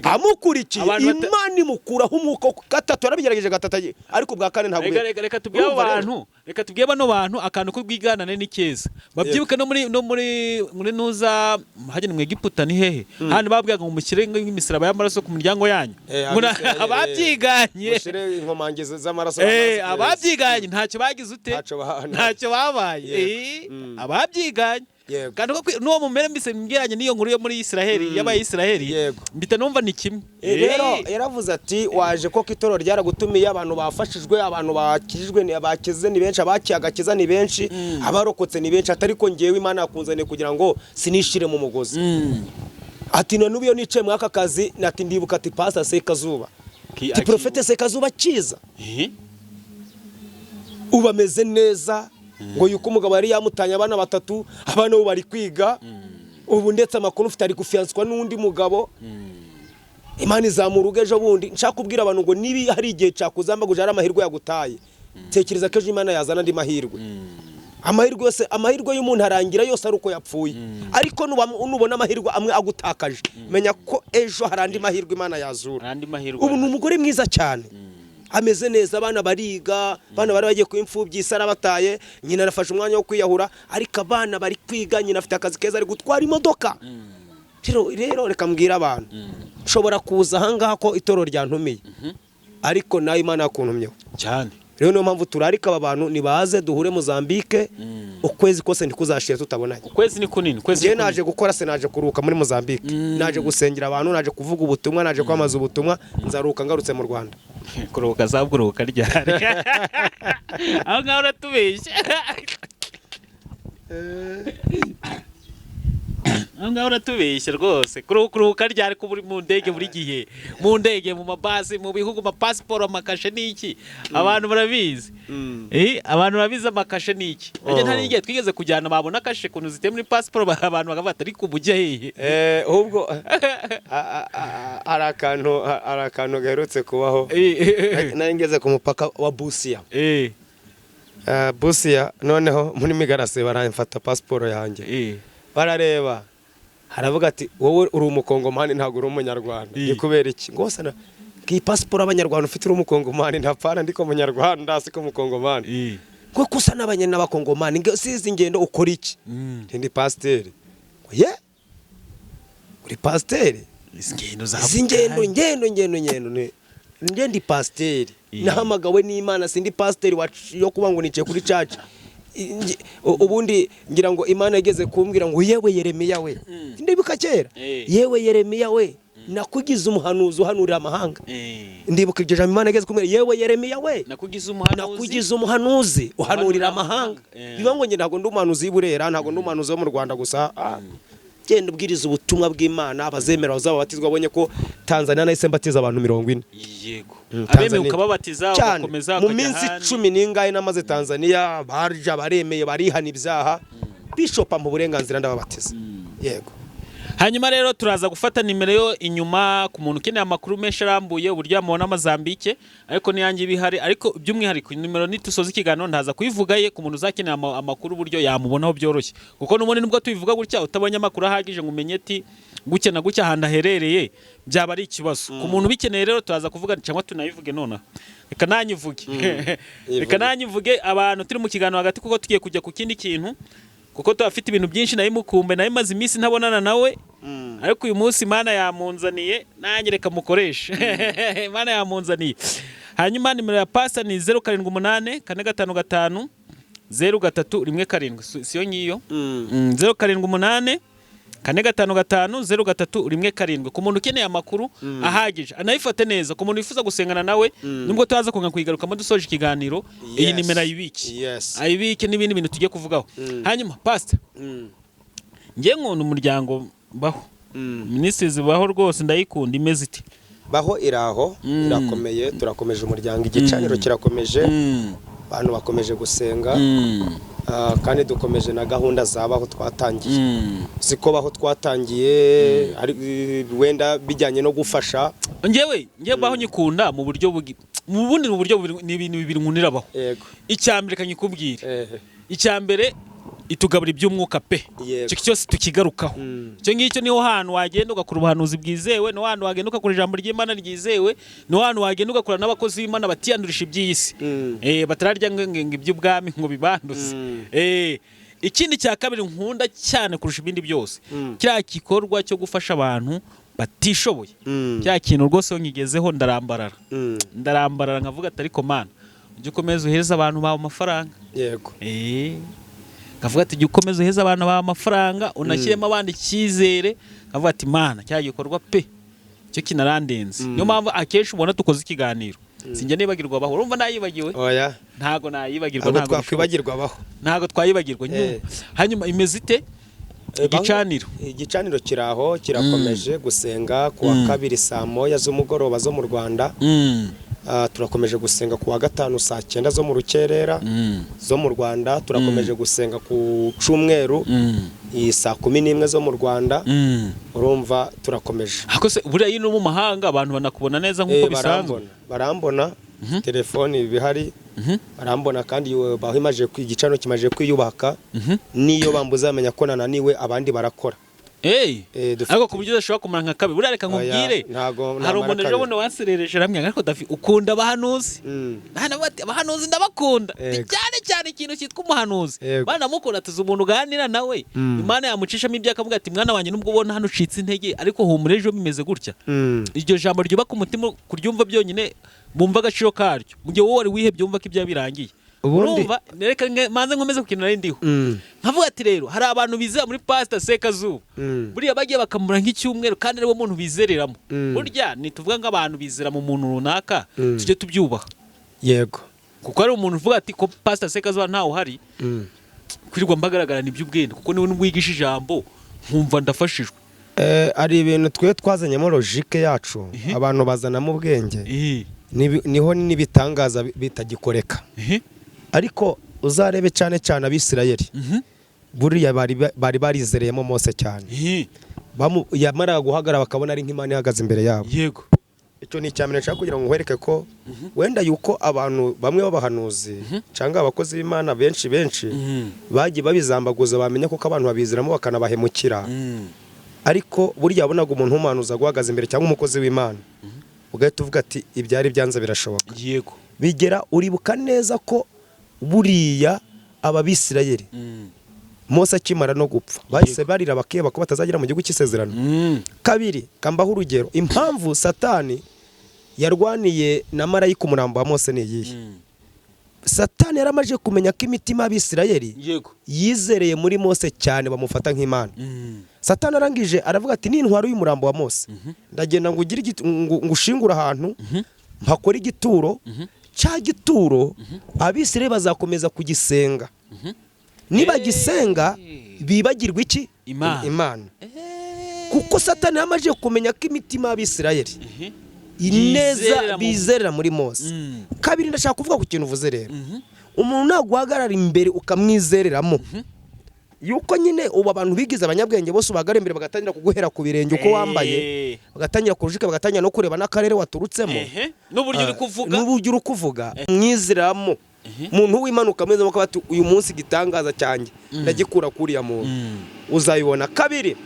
Amukurikiye Imana imukuraho umwuka gatatu yarabigerageje gatatu ariko bwa kane ntabwo. Reka tubwiye abantu, reka tubwiye bano bantu akantu ko bwiganane ni keza. Babyibuka no muri nuza hajye mu Egiputa ni hehe. Handi babwiyaga ngo mushyire nk'imisiraba y'amaraso ku miryango yanyu. Ababyiganye. Mushyire inkomangizo z'amaraso. Ababyiganye ntacyo bagize ute? Ntacyo babaye. Ababyiganye. Kandi ko nuwo mumere mbise mbiranye niyo nkuru yo muri Israeli yabaye Israeli mbita numva ni kimwe. Rero yaravuze ati waje ko kitoro ryaragutumiye abantu bafashijwe abantu bakijijwe ni abakize ni benshi abakiyagakiza ni benshi abarokotse ni benshi atari ko ngewe Imana yakunzane kugira ngo sinishire mu mugozi. Ati none ubiyo nice mwaka kazi nati ndibuka ati pastor Sekazuba ti profete Sekazuba kiza ubameze neza ngo yuko umugabo yari yamutanya abana batatu abana bo bari kwiga ubu ndetse amakuru ufite ari gufianswa n'undi mugabo. Imana izamuruga ejo bundi nshaka kubwira abantu ngo nibi hari igihe cyakuzamba gujara amahirwe yagutaye tekereza ko ejo Imana yazana ndi mahirwe. Amahirwe yose amahirwe y'umuntu arangira yose ari uko yapfuye ariko nubona amahirwe amwe agutakaje menya ko ejo harandi mahirwe Imana yazura. Ubu ni umugore mwiza cyane ameze neza abana bariga abana bari bagiye kwimfubyi isara bataye nyina arafashe umwanya wo kwiyahura ariko abana bari kwiga nyina afite akazi keza ari gutwara imodoka. Rero reka mbwira abantu nshobora kuza ahangaha ko itoro ryantumiye ariko nayo Imana yakuntumyeho cyane. Rero niyo mpamvu turarika aba bantu nibaze duhure Mozambique ukwezi kose ndikuzashira tutabonanye. Ukwezi ni kunini. Je naje gukora se naje kuruka muri Mozambique naje gusengera abantu naje kuvuga ubutumwa naje kwamaza ubutumwa nzaruka ngarutse mu Rwanda. Kuruka zabguruka ryari aho ngaho ratubeshye ngaho uratubeshya rwose kuruhuka ryari ko buri mu ndege buri gihe mu ndege mu mabasi mu bihugu pasiporo amakashe niki abantu barabizi abantu babiza amakashe niki ajya nta n'igihe twigeze kujyana babona kashe kuntu zite muri pasiporo abantu bakavuga ariko bujya hehe ahubwo arakantu gaherutse kubaho nari ngeze ku mupaka wa Busia Busia noneho muri migarase baramfata pasiporo yanjye barareba haravuga ati wowe uri umukongomani ntago uri umunyarwanda nikubera iki ngose na ki passport abanyarwanda ufite uri umukongomani ntapfana ndiko umunyarwanda siko umukongomani ngo kusa n'abanyana n'abakongomani sizi ngendo ukora iki ndi pasteur ye uri pasteur ngendo ndi pasteur nahamagawe n'Imana sindi pasteur yo kuba ngo nice kuri church ubundi ngira ngo Imana yageze kumbwira ngo yewe Yeremiya we ndibuka kera yewe Yeremiya we nakugize umuhanuzi uhanurira amahanga. Ndibuka iryo jambo Imana igeze kumwe, yewe Yeremiya we, nakugize umuhanuzi uhanurira amahanga. Biba ngo nge ntabwo ndi umuhanuzi w'Iburera, ntabwo ndi umuhanuzi wo mu Rwanda gusa. Genda ubwiriza ubutumwa bw'Imana, abazemera bazababatizwa. Abonye ko Tanzania nahise mbatiza abantu 40. Yego. Abemeye ukababatiza ugakomeza mu minsi 10 n'ingahe namaze Tanzania, barja baremeye barihana ibyaha. Bishop mu burenganzira ndababatiza. Yego. Hanyuma rero turaza gufata nimero yo inyuma ku muntu ukeneye amakuru menshi arambuye uburyo yamubona Mozambique, ariko niyange bihari, ariko by'umwihariko nimero nitusoza ikiganiro ndaza kuyivuga ye ku muntu uzakeneye amakuru uburyo yamubonaho byoroshye, kuko n'ubundi nubwo tubivuga gutya utabonye amakuru ahagije ngo umenye ati guke na guke ahanda herereye byaba ari ikibazo. Ku muntu bikeneye rero turaza kuvuga cyangwa tunayivuge nona. Reka nanyivuge abantu turi mu kiganiro hagati, kuko tugiye kujya ku kindi kintu, kuko tubafite ibintu byinshi nayo mukumbe nayo maze iminsi ntabonana nawe. Ariko uyu munsi Imana yamunzaniye, nanjye reka mukoresha. Imana yamunzaniye. Hanyuma nimero ya pasta ni 078 455 031 siyo ngiyo. 078 455 031. Ku muntu ukeneye amakuru ahagije anayifate neza, ku muntu wifuza gusengana nawe nubwo tuzaza konga kuyigarukamo dusoje ikiganiro, iyi nimero ayibiki. Ayibike n'ibindi bintu tugiye kuvugaho. Hanyuma pasta, ngiye nkunda umuryango Baho. Ministries Baho rwose ndayikunda, imeze iti? Baho iraho, irakomeye, turakomeje umuryango, igicaniro kirakomeje, abantu bakomeje gusenga, kandi dukomeje na gahunda zabaho twatangiye. Siko Baho twatangiye ari wenda bijyanye no gufasha. Ngewe Baho nyikunda mu buryo mu bundi mu buryo ni ibintu bibiri nkunira Baho. Yego. Icyambere kanyikubwira. Icyambere itugabura iby'umwuka pe. Cyo cyose tukigarukaho. Cyo ngicyo niho hantu wagenda ugakora ubuhanuzi bwizewe, no hantu wagenda ugakora ijambo ry'Imana ryizewe, no hantu wagenda ugakora n'abakozi b'Imana batiyandurisha iby'isi. Batararya ngo iby'ubwami ngo bibanduze. Ikindi cya kabiri nkunda cyane kurusha ibindi byose, cya gikorwa cyo gufasha abantu batishoboye. Cya kintu rwose nkigezeho ndarambarara nkavuga ati ariko Mana ujye ukomeza uhereza abantu bawe amafaranga. Yego. Kavuga ati ukomeze uheza abantu ba amafaranga, unashyiremo abandi cyizere. Kavuga ati Mana cya gikorwa pe cyo kinarandenze. Niyo mpamvu akenshi ubona tukoze ikiganiro sinjye nibagirwa Baho. Urumva nayibagiwe? Oya, ntago nayibagirwa, ntago twakwibagirwa Baho, ntago twayibagirwa. Hanyuma imeze ite igicaniro? Igicaniro kiraho, kirakomeje gusenga ku wa kabiri saa 1 z'umugoroba zo mu Rwanda. Turakomeje gusenga ku wa gatanu saa 9 zo mu rukerera zo mu Rwanda. Turakomeje gusenga ku cyumweru saa 11 zo mu Rwanda. Urumva turakomeje. Akose buriya yino mu mahanga abantu banakubona neza nkuko bisanzwe. Barambona telefoni bihari, barambona kandi Baho imaje kwigicano kimaje kwiyubaka. Niyo bambuzamenya ko nananiwe abandi barakora. Ariko kuburyo udashobora kumara nka kabiri. Buriya reka nkubwire, hari umuntu ejo bundi wanserereje ramwe, ariko Davi ukunda abahanuzi. Abahanuzi ndabakunda cyane ikintu cyitwa umuhanuzi. Bana mukunda tuzi umuntu uganira nawe Imana yamucishamo ibyo akavuga ati mwana wanjye nubwo ubona hano ucitse intege ariko humura ejo bimeze gutya. Iryo jambo ryubaka umutima kuryumva byonyine bumva agaciro karyo, mu gihe wowe wari wihebye wumva ko ibya birangiye. Urumva reka manze nkomeze kukintu nari ndiho. Nkavuga ati rero hari abantu bizera muri Pastor Sekazuba, buriya bagiye bakamura nk'icyumweru kandi ariwo muntu bizereramo. Burya nituvuga nk'abantu bizera mu muntu runaka tujye tubyubaha. Yego. Kuko ari umuntu uvuga ati ko Pastor Sekazuba ntawe uhari, kwirirwa mbagaragara ni by'ubwenge, kuko niwe wigisha ijambo nkumva ndafashijwe. Ari ibintu twe twazanyemo logique yacu, abantu bazanamo ubwenge. Niho nibitangaza bitagikoreka. Ariko uzarebe cyane Abisirayeli, buriya bari barizereyemo Mose cyane. Yamara guhagarara bakabona ari nk'Imana ihagaze imbere yabo. Yego. Icyo ni icyamene nshaka kugira ngo nkwereke ko wenda yuko abantu bamwe b'abahanuzi cyangwa abakozi b'Imana benshi bagiye babizambaguza, bamenya ko abantu babiziramo bakanabahemukira. Ariko buriya abonaga umuntu w'umuhanuzi guhagaze imbere cyangwa umukozi w'Imana, ugahita uvuga ati ibyari byanze birashoboka. Yego. Bigera uribuka neza ko buriya Abisirayeli Mose akimara no gupfa bahise barira bakeba ko batazagira mu gihugu cy'isezerano. Kabiri, kambaho urugero, impamvu Satani yarwaniye na marayika umurambo wa Mose ni iyihe? Satani yaramaje kumenya ko imitima y'Abisirayeli yego yizereye muri Mose cyane bamufata nk'Imana. Satani arangije aravuga ati n'intwaro y'umurambo wa Mose ndagenda ngo ugire ngushingura ahantu mpakora igituro cya gituro Abisirayeli bazakomeza kugisenga niba gisenga bibagirwa iki Imana kuko Satani yamaje kumenya ko imitima y'Abisirayeli ineza bizerera muri Mose. Kabiri ndashaka kuvuga ku kintu uvuze rero umuntu naguhagarara imbere ukamwizereramo yuko nyine ubu abantu bigize abanyabwenge bose ubagara imbere bagatangira kuguhera ku birenge uko wambaye bagatangira kurujika bagatangira no kureba n'akarere waturutsemo n'uburyo uri kuvuga mwizeramo umuntu w'imanuka ameze nk'uko bati uyu munsi gitangaza cyanjye ndagikura kuriya muntu uzayibona. Kabiri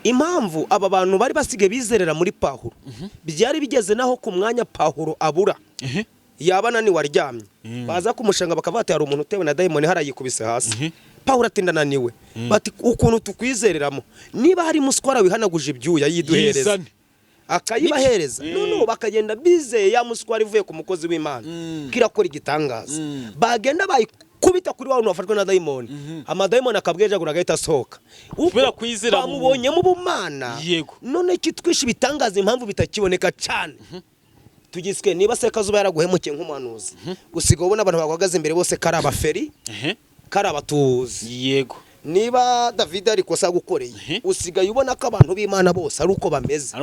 impamvu aba bantu bari basigaye bizerera muri Pawulo byari bigeze naho ku mwanya Pawulo abura yaba naniwe aryamye baza kumushanga bakavuga ati hari umuntu utewe na dayimoni harayikubise hasi Pawulo ati ndananiwe bati ukuntu tukwizereramo niba hari muswara wihanaguje ibyuya yiduhereza akayibahereza noneho bakagenda bizeye ya muswara ivuye ku mukozi w'Imana kirakora igitangaza bagenda kubita kuri wano wafashwe na dayimoni amadayimoni akabwejagura agahita asohoka kubera kwizera bamubonye mu bumana none kitwisha ibitangaza impamvu bitakiboneka cyane tugiswe niba Sekazuba yaraguhemukiye nk'umuhanuzi usiga ubona abantu bagwagaze imbere bose kari abaferi kari abatuzi yego niba David ari kosa gukoreye usigaye ubona ko abantu b'Imana bose ari uko bameze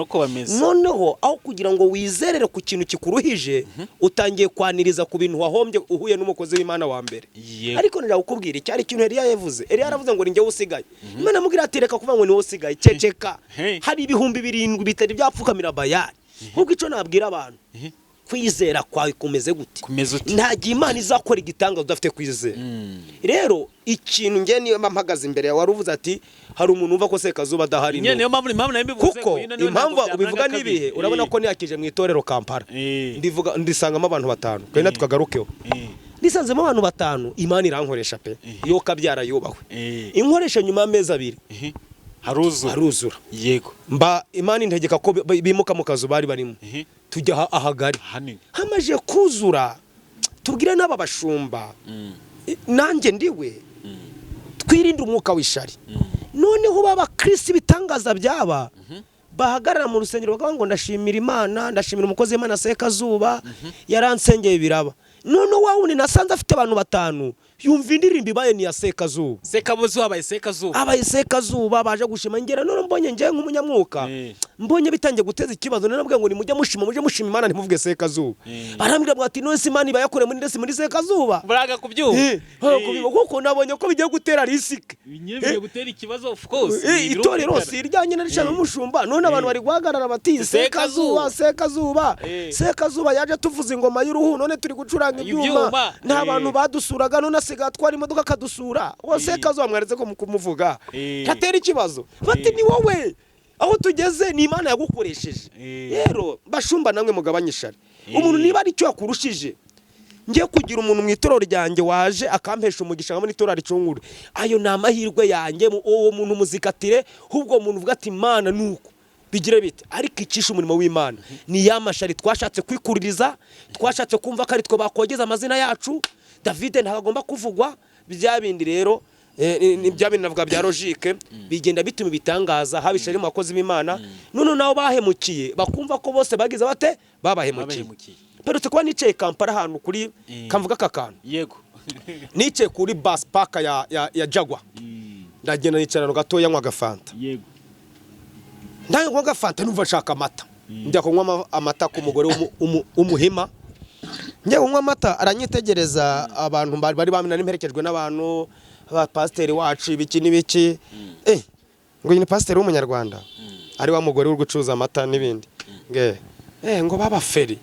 noneho aho kugira ngo wizerere ku kintu kikuruhije utangiye kwaniriza ku bintu wahombye uhuye n'umukozi w'Imana wa mbere. Ariko nira ukubwira icyari kintu Eliya yavuze yaravuze ngo ninjye usigaye Imana mubwira ati reka kuvuga ngo ni usigaye ceceka hari ibihumbi 7 bitari byapfukamira Bayali nk'uko ico nabwira abantu kwizera kwawe kumeze gute nta Imana izakora igitanga udafite kwizera. Rero ikintu nge niyo mpagaze imbere yawe waruvuze ati hari umuntu umva ko Sekazuba adahari niyo mpamvu nabivuze ko impamvu ubivuga nibihe urabona ko niyakije mu itorero Kampala ndivuga ndisangamo abantu 5 kandi tukagarukeho ndisanzemo abantu 5 Imana irankoresha pe iyo kabyara yubahwe inkoresha nyuma y'amezi 2 haruzura yego mba Imana integeka ko bimuka mu kazu bari barimo tujya ahagari hamaje kuzura tubwire n'aba bashumba nanjye ndiwe twirinde umwuka w'ishari noneho baba Kristo bitangaza byaba bahagarara mu rusengero bakavuga ngo ndashimira Imana ndashimira umukozi w'Imana Sekazuba yaransengeye biraba none wawuni nasanze afite abantu 5 yumva indirimbo ibaye ni ya Sekazuba abaye Sekazuba baje gushima ngera none mbonye ngiye nk'umunyamwuka mbonye bitangiye guteza ikibazo none nabwo ngo ni mujye mushima Imana ntimuvuge Sekazuba barambira ngo ati none si Imana ibayakore muri ndetse muri Sekazuba buraga kubyumva kuko nabonye ko bigiye gutera risike bigiye gutera ikibazo of course itorero si iryanye n'ishano umushumba none abantu bari guhagarara bati Sekazuba yaje tuvuza ingoma y'uruhu none turi gucuranga ibyuma nta bantu badusuraga none asiga twari imodoka kadusura Sekazuba mwaretse ko kumuvuga tatera ikibazo bati ni wowe aho tugeze ni Imana yagukoresheje. Rero bashumba namwe mugabanyishara umuntu niba ari cyo yakurushije ngiye kugira umuntu mu itorero ryanjye waje akampesha umugisha ngamwe n'itorero ricungure ayo na amahirwe yanjye uwo muntu muzikatire hubwo umuntu uvuga ati Imana nuko bigire bite ariko icisha umurimo w'Imana ni yamashari twashatse kwikuririza twashatse kumva ko ari twe bakogeza amazina yacu David ntagomba kuvugwa byabindi rero ni byabindi navuga bya logique bigenda bituma bitangaza habishari mu bakozi b'Imana none naho bahemukiye bakumva ko bose bagize bate babahemukiye pero tse kwa nicaye Kampala ahantu kuri kamvuga kakana yego nicaye kuri bus park ya Jaguar ndagenda nicarano gato yanywa gafanta yego ndaye ngo gafanta numva shaka amata njya kunywa amata ku mugore umuhima njye kunywa amata aranyitegereza abantu bari bamina n'imperekejwe n'abantu ba pasiteri wacu ibiki n'ibiki ngo ni pasiteri w'umunyarwanda ari wa mugore uri gucuza amata n'ibindi ngo baba feri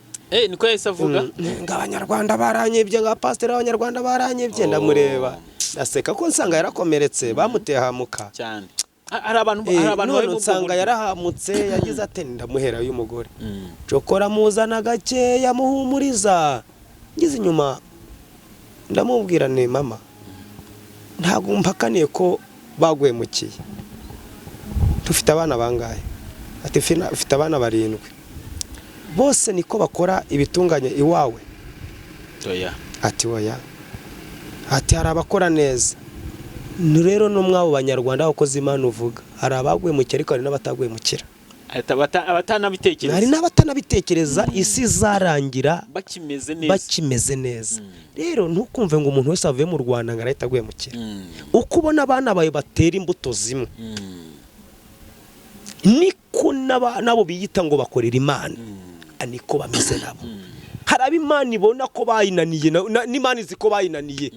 niko yahise avuga ngo abanyarwanda baranyibye ngo pasiteri w'abanyarwanda baranyibye ndamureba aseka ko nsanga yarakomeretse bamuteye hamuka cyane hari abantu bari nsanga yarahamutse yagize ati ndamuhera y'umugore cokora muzana gake yamuhumuriza ngize inyuma ndamubwira ne mama ntago mpakaniye ko bagwemukiye tufite abana bangaye ati ufite abana 7 bose niko bakora ibitunganye iwawe ati oya, ati hari abakora neza. Rero no mwabo banyarwanda abakozi Imana uvuga, hari abaguye mu ariko hari n'abataguye mu kira. Abatanabitekereza. Hari n'abatanabitekereza isi zarangira bakimeze neza. Rero ntukumve ngo umuntu wese avuye mu Rwanda ngo arahita aguye mu kira. Uko ubona abana bawe batera imbuto zimwe, niko nabo biyita ngo bakorera Imana, niko bameze nabo. Hari ab'Imana ibona ko bayinaniye, n'Imana izi ko bayinaniye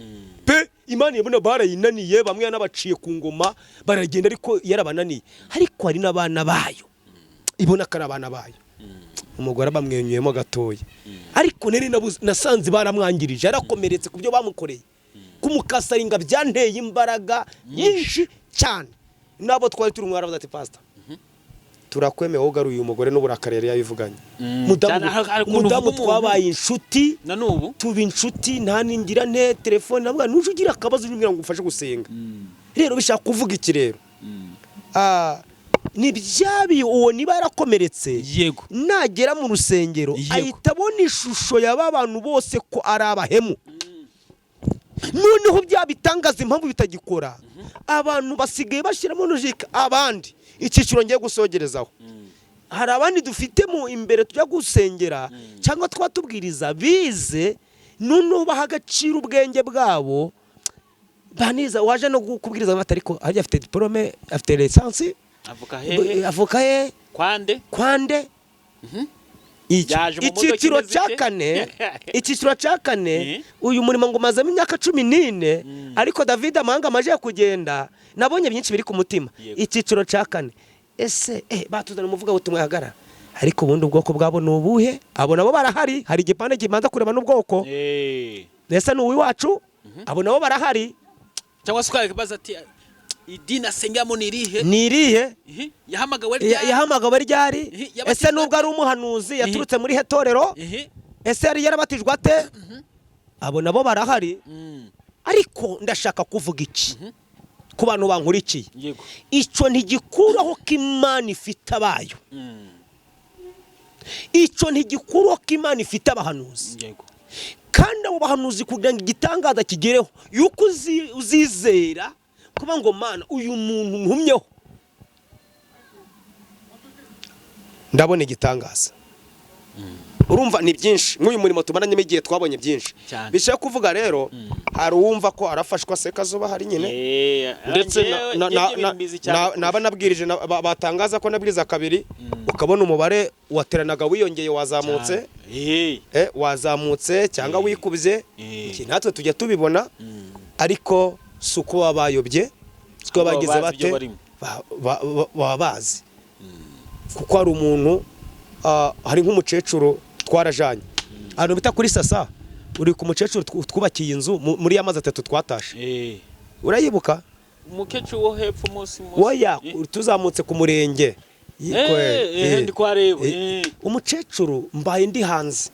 pe, Imana ibona barayinaniye, bamwe yanabaciye ku ngoma baragenda ariko yarabananiye. Ariko hari n'abana bayo ibona ko ari abana bayo, umugore bamwenyuyemo gatoya, ariko nere nasanze baramwangirije, yarakomeretse ku byo bamukoreye, kumukasaringa byanteye imbaraga nyinshi cyane. Nabo twari turi mwaravuze ati pastor, turakwemeye wowe ugaruye umugore n'uburakarere yabivuganye. Mudamu twabaye inshuti na nubu tuba inshuti, nta ningira nte telefone nabwo nuje ugira akabazo nyumira ngo ufashe gusenga. Rero bishaka kuvuga iki rero? Ni byabi uwo niba yarakomeretse, yego, nagera mu rusengero ahita abona ishusho y'abantu bose ko ari abahemu. Noneho byabitangaza impamvu bitagikora, abantu basigaye bashyiramo logique. Abandi icyiciro ngiye gusogerezaho, hari abandi dufite mu imbere tujya gusengera cyangwa twatubwiriza bize, noneho baha agaciro ubwenge bwabo, baniza waje no kubwiriza ariko ajya afite diplome, afite lisansi, avuka he kwande. Icyiciro cya kane uyu murimo ngo mazemo imyaka 14, ariko David amahanga amaje kugenda, nabonye byinshi biri ku mutima. Icyiciro cya kane, ese batuzana umuvuga butumwa hagarara, ariko ubundi ubwoko bwabo ni ubuhe? Abo nabo barahari, hari igipande kimanza kureba n'ubwoko, ese ni uwiwacu, abo nabo barahari. Cyangwa se ukabaza ati idini asengamo nirihe yahamagawe ryari, ese nubwo ari umuhanuzi yaturutse muri hetorero, ese yari yarabatijwe ate? Abo nabo barahari. Ariko ndashaka kuvuga iki ku bantu bankurikiye, icyo ntigikuraho ko Imana ifite abayo, icyo ntigikuraho ko Imana ifite abahanuzi, kandi abo bahanuzi kugira ngo igitangaza kigereho yuko uzizera kuba ngo Mana uyu muntu nkumyeho ndabona igitangaza. Urumva ni byinshi, nk'uyu murimo tumaranyemo igihe twabonye byinshi bishaka kuvuga. Rero hari uwumva ko arafashwa Sekazuba hari nyine, ndetse naba nabwirije batangaza ko nabwiriza kabiri, ukabona umubare wateranaga wiyongeye, wazamutse cyangwa wikubye. Iki natwe tujya tubibona, ariko suko babayobye, suko bagize bate babazi. Kuko hari umuntu, hari nk'umukecuru twarajanye ahantu bita kuri Sasa, uri ku mukecuru twubakiye inzu muri y'amazi 3 twatashe, urayibuka? Umukecuru wo hepfo munsi oya, tuzamutse ku murenge ndi kwareba umukecuru mbaye ndi hanze,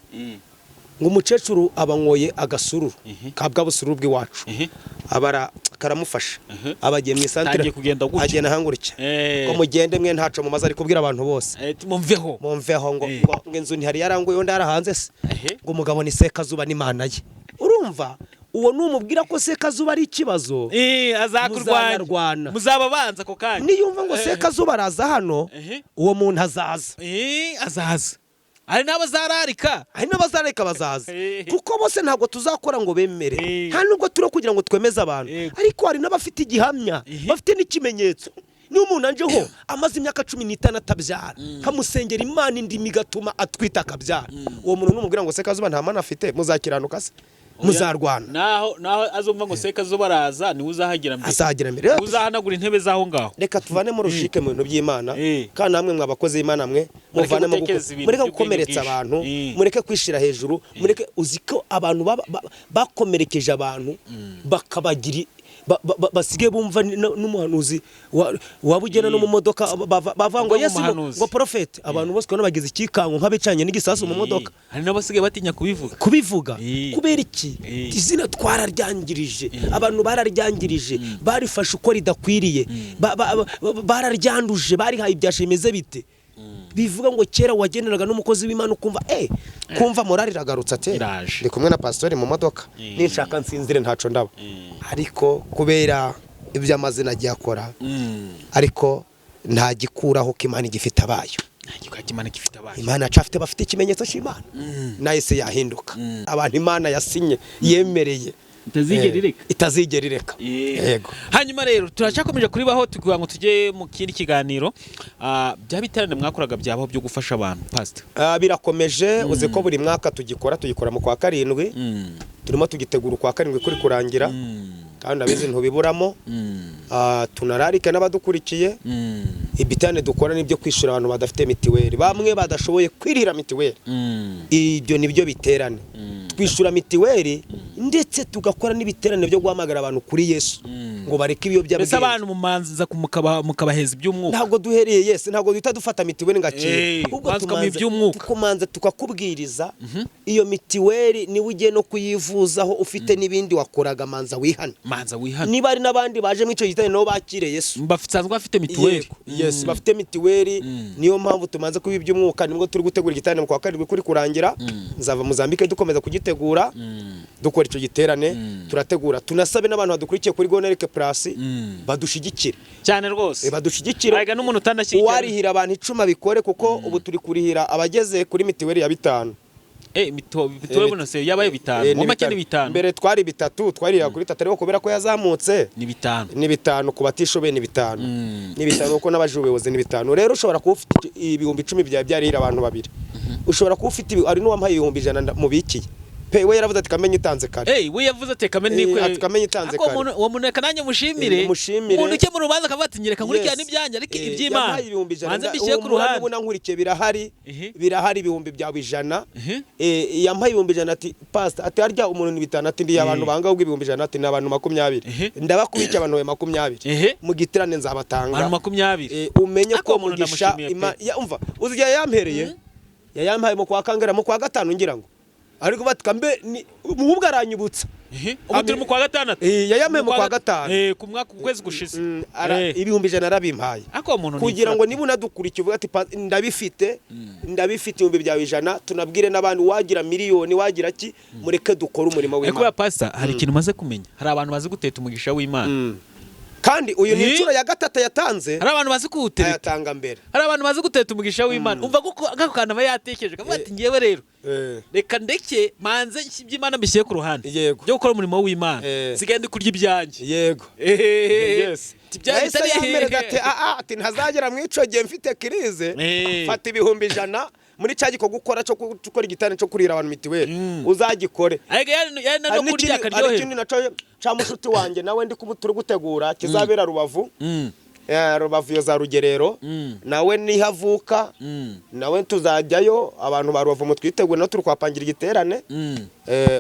ngo umukecuru abanyoye agasururu kabwa busururu bw'iwacu, abara karamufasha, abagiye mu isantere agenda hangurike ko mugende mwe ntaco mumaze, ari kubwira abantu bose mumveho ngo inzu ntihari yaranguye undi arahanze se, ngo umugabo ni Sekazuba n'Imana ye. Urumva uwo numubwira ko Sekazuba ari ikibazo, azakurwanya, muzaba banza ko kanya niyumva ngo Sekazuba araza hano, uwo muntu azaza, hari n'abazararika bazaza, kuko bose ntabwo tuzakora ngo bemere, nta nubwo turo kugira ngo twemeze abantu, ariko hari n'abafite igihamya, bafite n'ikimenyetso. Ni umuntu anjeho amaze imyaka 15 atabyara, kamusengera Imana indimi gatuma atwita akabyara, uwo muntu numubwira ngo Sekazuba nta mana afite, muzakiranuka se, muzarwana. Naho azumva ngo Sekazuba araza, ni uzahagira mbere, uzahanagura intebe zaho ngaho. Reka tuvane mu rushike mu bintu by'Imana, kandi namwe mwabakoze y'Imana mwe muvane mu mureke gukomeretsa abantu, mureke kwishira hejuru, mureke uziko abantu bakomerekeje abantu bakabagira basige bumva n'umuhanuzi wabugena no mu modoka bavuga ngo Yesu ngo prophet, abantu bose ko nabagize ikikango nk'abicanye n'igisasu mu modoka, hari n'abasigaye batinya kubivuga kubera iki? Izina twararyangirije, abantu bararyangirije, barifashe uko ridakwiriye, bararyanduje, barihaye ibyashemeze bite. bivuga ngo kera wageneraga n'umukozi w'Imana ukumva kumva morali iragarutse ate ndi kumwe na pastori mu modoka ninshaka nsinzire ntaco ndaba ariko kubera ibyo amazina agiye akora ariko nta gikuraho ko Imana igifite abayo Imana cafite bafite ikimenyetso cy'Imana naye se yahinduka abantu Imana yasinye yemereye itazigera ireka yego. Hanyuma rero turacyakomeje kuri baho tukugira ngo tujye mu kindi kiganiro bya biterane mwakoraga byabaho byo gufasha abantu pastor. Birakomeje uze ko buri mwaka tugikora mu kwa karindwi turimo tugitegura kwa karindwi kuri kurangira kandi abizi ntubiburamo tunararika n'abadukurikiye ibitane dukora nibyo kwishura abantu badafite mitiweli bamwe badashoboye kwirira mitiweli ibyo nibyo biterane twishura mitiweli ndetse tugakora n'ibiterane byo guhamagara abantu kuri Yesu ngo bareke ibyo byabwiye mbese abantu mumanza mukabaheza iby'umwuka ntabwo duhereye Yesu ntabwo duhita dufata mitiweli ngakira ubwo tukumanza tukakubwiriza iyo mitiweli niwe ugiye no kuyivuzaho ufite n'ibindi wakoraga manza wihana niba ari nabandi baje mu ico gitane no bakire Yesu bafitsanzwe bafite mitiweli yes bafite mitiweli niyo mpamvu tumanze kuba iby'umwuka nibwo turi gutegura igitane mu kwa karindwi kuri kurangira nzava Mozambique dukomeza kugitegura dukora ico giterane turategura tunasabe n'abantu badukurikiye kuri Gonarike Plus badushigikira cyane rwose badushigikira arega n'umuntu utandashyigikira warihira abantu 10 bikore kuko ubu turi kurihira abageze kuri mitiweli ya 5 mitiweli bonose yabaye 5 mu make ni 5 mbere twari 3 twarira kuri 3 ariko kubera ko yazamutse ni 5 ni 5 ku batishobe ni 5 ni 5 uko n'abajubeyobozi ni 5 rero ushobora kuba ufite ibihumbi 10 bya byarira abantu babiri ushobora kuba ufite ari n'uwampaye ibihumbi 100 mu bikiye we yaravuze ati kamenye itanze kare we yavuze ati kamenye nikwe ati kamenye itanze kare uwo muntu kananye mushimire umuntu uke mu rubanza akavuga ati nyereka nkurikirana ibyanya ariko iby'Imana manze mbishiye ku ruhande ubu nankurikiye birahari ibihumbi byawe 100 yampaye ibihumbi 100 ati pastor ati harya umuntu ni 5 ati ndi abantu banga ubwo ibihumbi 100 ati n'abantu 20 ndabakubikiye abantu 20 mu gitirane nzabatanga abantu 20 umenye ko mugisha umva uzigiye yampereye yampaye mu kwa kangera mu kwa gatanu ngira ngo ariko batkambe ubwo aranyibutsa ubu turi mu kwa gatandatu yayameye mu kwa gatanu ku mwaka ukwezi gushize ibihumbi 100 arabimpaye kugira ngo niba unadukurikiye uvuga ati ndabifite ibihumbi byawe 100 tunabwire n'abandi wagira miliyoni wagira ki mureke dukora umurimo w'Imana ariko pastor hari ikintu maze kumenya hari abantu bazi guteta umugisha w'Imana kandi uyu ni incuro ya gatatu yatanze hari abantu bazi kuwutera yatanga mbere hari abantu bazi guteta umugisha w'Imana umva ko gakana aba yatekereje kavuga ati ngiyewe rero reka ndeke manze iby'Imana mbishye ku ruhande byo gukora umurimo w'Imana sigende kurya ibyanjye yego yes ati ntazagera mu ico gihe mfite krize fata ibihumbi 100 muri cyagiko gukora cyo gukora igitane cyo kurira abantu mitiweli uzagikore no kurya karyohe ikindi naco cha mushuti wanje nawe ndi kumuturi gutegura kizabera Rubavu Rubavu yo za Rugerero nawe nihavuka nawe tuzajyayo abantu ba Rubavu mutwitegura no turi kwapangira igiterane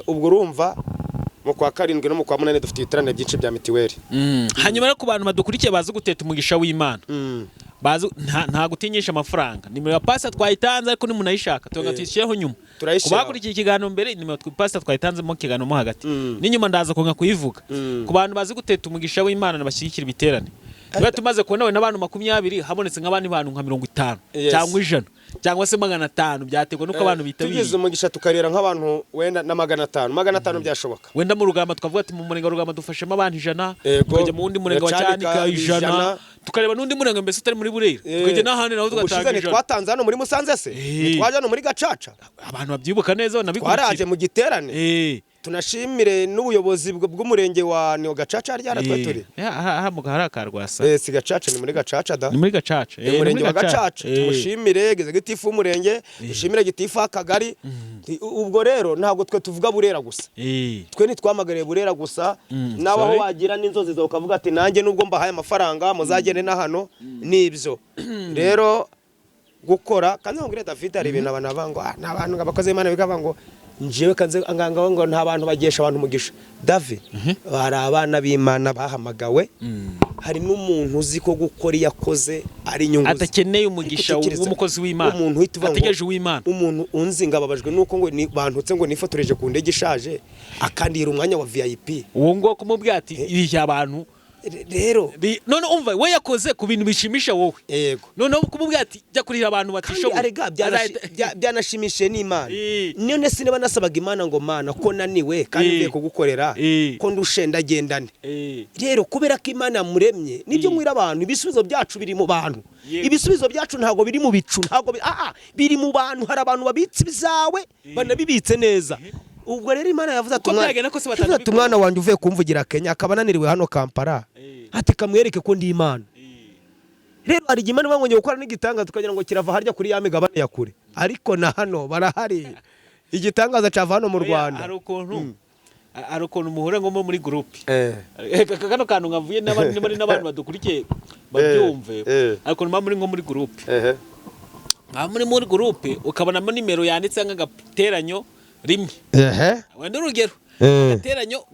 ubwo urumva mu kwa karindwi no mu kwa 8 dufite ibiterane byinshi bya mitiweli hanyuma no ku bantu badukurikiye bazi guteta umugisha w'Imana bazi nta gutinyisha amafaranga nimero ya pastor twayitanze ariko nimunayishaka tunga tuyishireho nyuma kubakurikiye ikiganiro mbere nimero ya pastor twayitanze mu kiganiro mo hagati n'inyuma ndaza konga kuyivuga ku bantu bazi guteta umugisha w'Imana nabashyigikira ibiterane Niba tumaze kubona n'abantu 20 habonetse nk'abandi bantu nka 50 cyangwa 100 cyangwa se 500 byategwa nuko abantu bitabiriye tugeze umugisha tukarera nk'abantu wenda na 500 byashoboka wenda mu rugamba twavuga ati mu murenga rugamba dufashemo abantu 100 tukajya mu wundi murenga wa Cyanika 100 tukareba n'undi murenga mbese utari muri Burera tukajya n'ahandi naho tugatanga 100 twatanze hano muri Musanze se twaje hano muri Gacaca abantu babyibuka neza nabikurikiye twaraje mu giterane tunashimire n'ubuyobozi bw'umurenge wa Neo Gacaca ryaratwe turi aha mu harakarwasa si Gacaca ni muri Gacaca da ni muri Gacaca umurenge wa Gacaca tumushimire geze gitifu umurenge dushimire gitifu akagari ubwo rero ntabwo twe tuvuga Burera gusa twe nitwamagariye Burera gusa nabaho wagira n'inzozi zo ukavuga ati nanjye nubwo mbahaye amafaranga muzagene na hano nibyo rero gukora kandi ngire David ari ibintu abantu bango n'abantu abakoze Imana bigava ngo njewe kanze anganga ngo nta bantu bagesha abantu mugisha David hari abana b'Imana bahamagawe hari n'umuntu uzi ko gukora yakoze ari inyungu atakeneye umugisha w'umukozi w'Imana umuntu uhita ategereje w'Imana umuntu unzi ngababajwe nuko ngo bantutse ngo nifotoreje ku ndege ishaje akandira umwanya wa VIP uwo ngo kumubwira ati iri abantu rero none umva we yakoze ku bintu bishimisha wowe yego noneho kumubwira ati jya kurira abantu batishoboye arega byanashimishije n'Imana none sinaba nasabaga Imana ngo Mana ko naniwe kandi mvuye kugukorera ko ndushenda gendane rero kubera ko Imana yamuremye nibyo mwira abantu ibisubizo byacu biri mu bantu ibisubizo byacu ntago biri mu bicu ntago biri mu bantu hari abantu babitse bizawe banabibitse neza ubwo rero Imana yavuze ati umwana wanjye uvuye kumvugira Kenya akaba naniriwe hano Kampala ati kamwereke ko ndi Imana rero hari Imana bangongeye gukora n'igitangaza tukagira ngo kirava harya kuri ya migabane ya kure ariko na hano barahari igitangaza cava hano mu Rwanda hari ukuntu muhure ngo muri groupe kano kantu ngavuye n'abantu badukurikiye babyumve ariko muri nko muri groupe muri groupe ukabonamo nimero yanditse nk'agateranyo rimwe wenda urugero agateranyo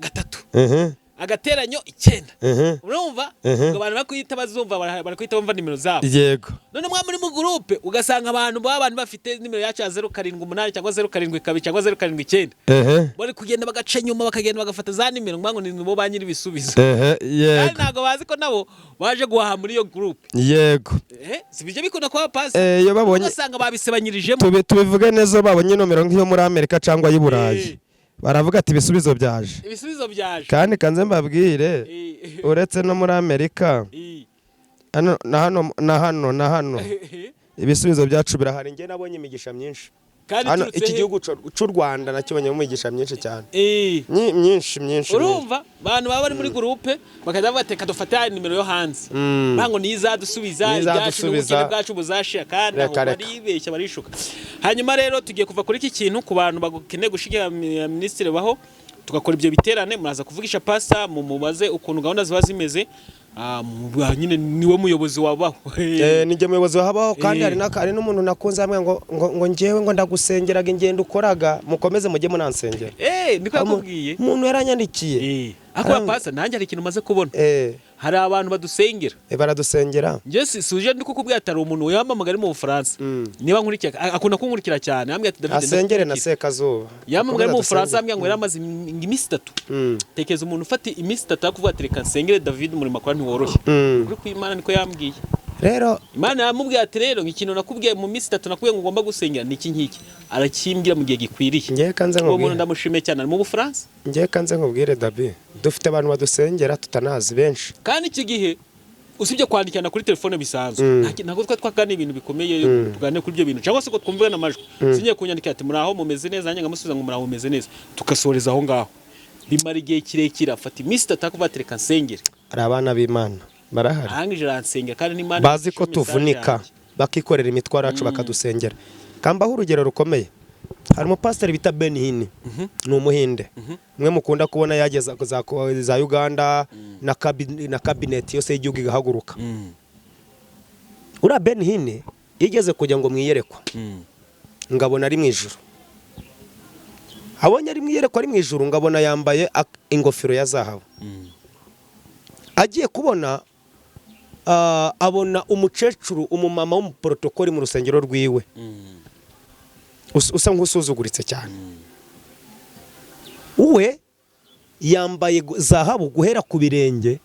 3 agateranyo 9 urumva abantu bakuyita bazumva barakuyita bumva nimero zabo yego none muri mu groupe ugasanga abantu bafite nimero yacu ya 078 cyangwa 072 cyangwa 079 bari kugenda bagaca nyuma bakagenda bagafata za nimero ngo ni bo banyiri bisubizo yego ntago bazi ko nabo baje guhaha muri iyo groupe yego sibije bikunda kwa pass yo babonye ugasanga babisebanyirijemo tubivuge neza babonye nomero nk'iyo muri Amerika cyangwa y'Iburayi baravuga ati ibisubizo byaje kandi kanze mbabwire uretse no muri Amerika na hano ibisubizo byacu birahari nge nabonye imigisha myinshi hano iki gihugu cy'u Rwanda nakibonye mu migisha myinshi cyane myinshi urumva abantu baba bari muri groupe bakaza bateka dufata nimero yo hanze bango nizadusubiza ibyashubukene bwacu buzashira kandi baribeshya barishuka hanyuma rero tugiye kuva kuri iki kintu ku bantu bakeneye gushikira ministre baho tugakora ibyo biterane muraza kuvugisha pasta mu mubaze ukuntu gahunda ziba zimeze nyine niwe muyobozi wabaho nije muyobozi wabaho kandi hari n'umuntu nakunze hamwe ngo njewe ngo ndagusengeraga ingendo ukoraga mukomeze mujye munansengera niko yakubwiye umuntu yaranyandikiye akora pasta nanjye hari ikintu maze kubona hari abantu badusengera baradusengera nje suje ndi kukubwira atari umuntu yamamagara mu Bufaransa niba nkurikira akunda kunkurikira cyane ambye ati David asengere na Sekazuba yamamagara mu Bufaransa ambye ngo yaramaze imisi 3 tekeza umuntu ufata imisi 3 akuvuga ati reka nsengere David muri makora ntiworoshye kuri kw'Imana niko yambwiye rero Imana yamubwiye ati rero nk'ikintu nakubwiye mu misi 3 nakubwiye ngo ugomba gusengera niki nkiki arakimbwira mu gihe gikwiriye ngiye kanze ngo umuntu ndamushime cyane mu Bufaransa ngiye kanze nkubwire David dufite abantu badusengera tutanazi benshi kandi iki gihe usibye kwandikana kuri telefone bisanzwe ntago twakagana ibintu bikomeye tugane kuri ibyo bintu cyangwa se ko twumvana amajwi sinye kunyandika ati muraho mumeze neza nanjye ngamusubiza ngo muraho mumeze neza tukasoreza aho ngaho bimara igihe kirekira afata imisi 3 kubatereka nsengere ari abana b'Imana barahari ahangije ransengera kandi n'Imana bazi ko tuvunika bakikorera imitwaro yacu bakadusengera kambaho urugero rukomeye hari umupasiteri bita Ben Hini ni umuhinde mwe mukunda kubona yageza za Uganda na cabinet yose y'igihugu igahaguruka ura Ben Hini yigeze kujya ngo mwiyerekwa ngabona ari mu ijuru abonye ari mwiyerekwa ari mu ijuru ngabona yambaye ingofero ya zahabu agiye kubona abona umucecuru umumama w'umuprotokoli mu rusengero rwiwe usa nk'usuzuguritse cyane uwe yambaye zahabu guhera ku birenge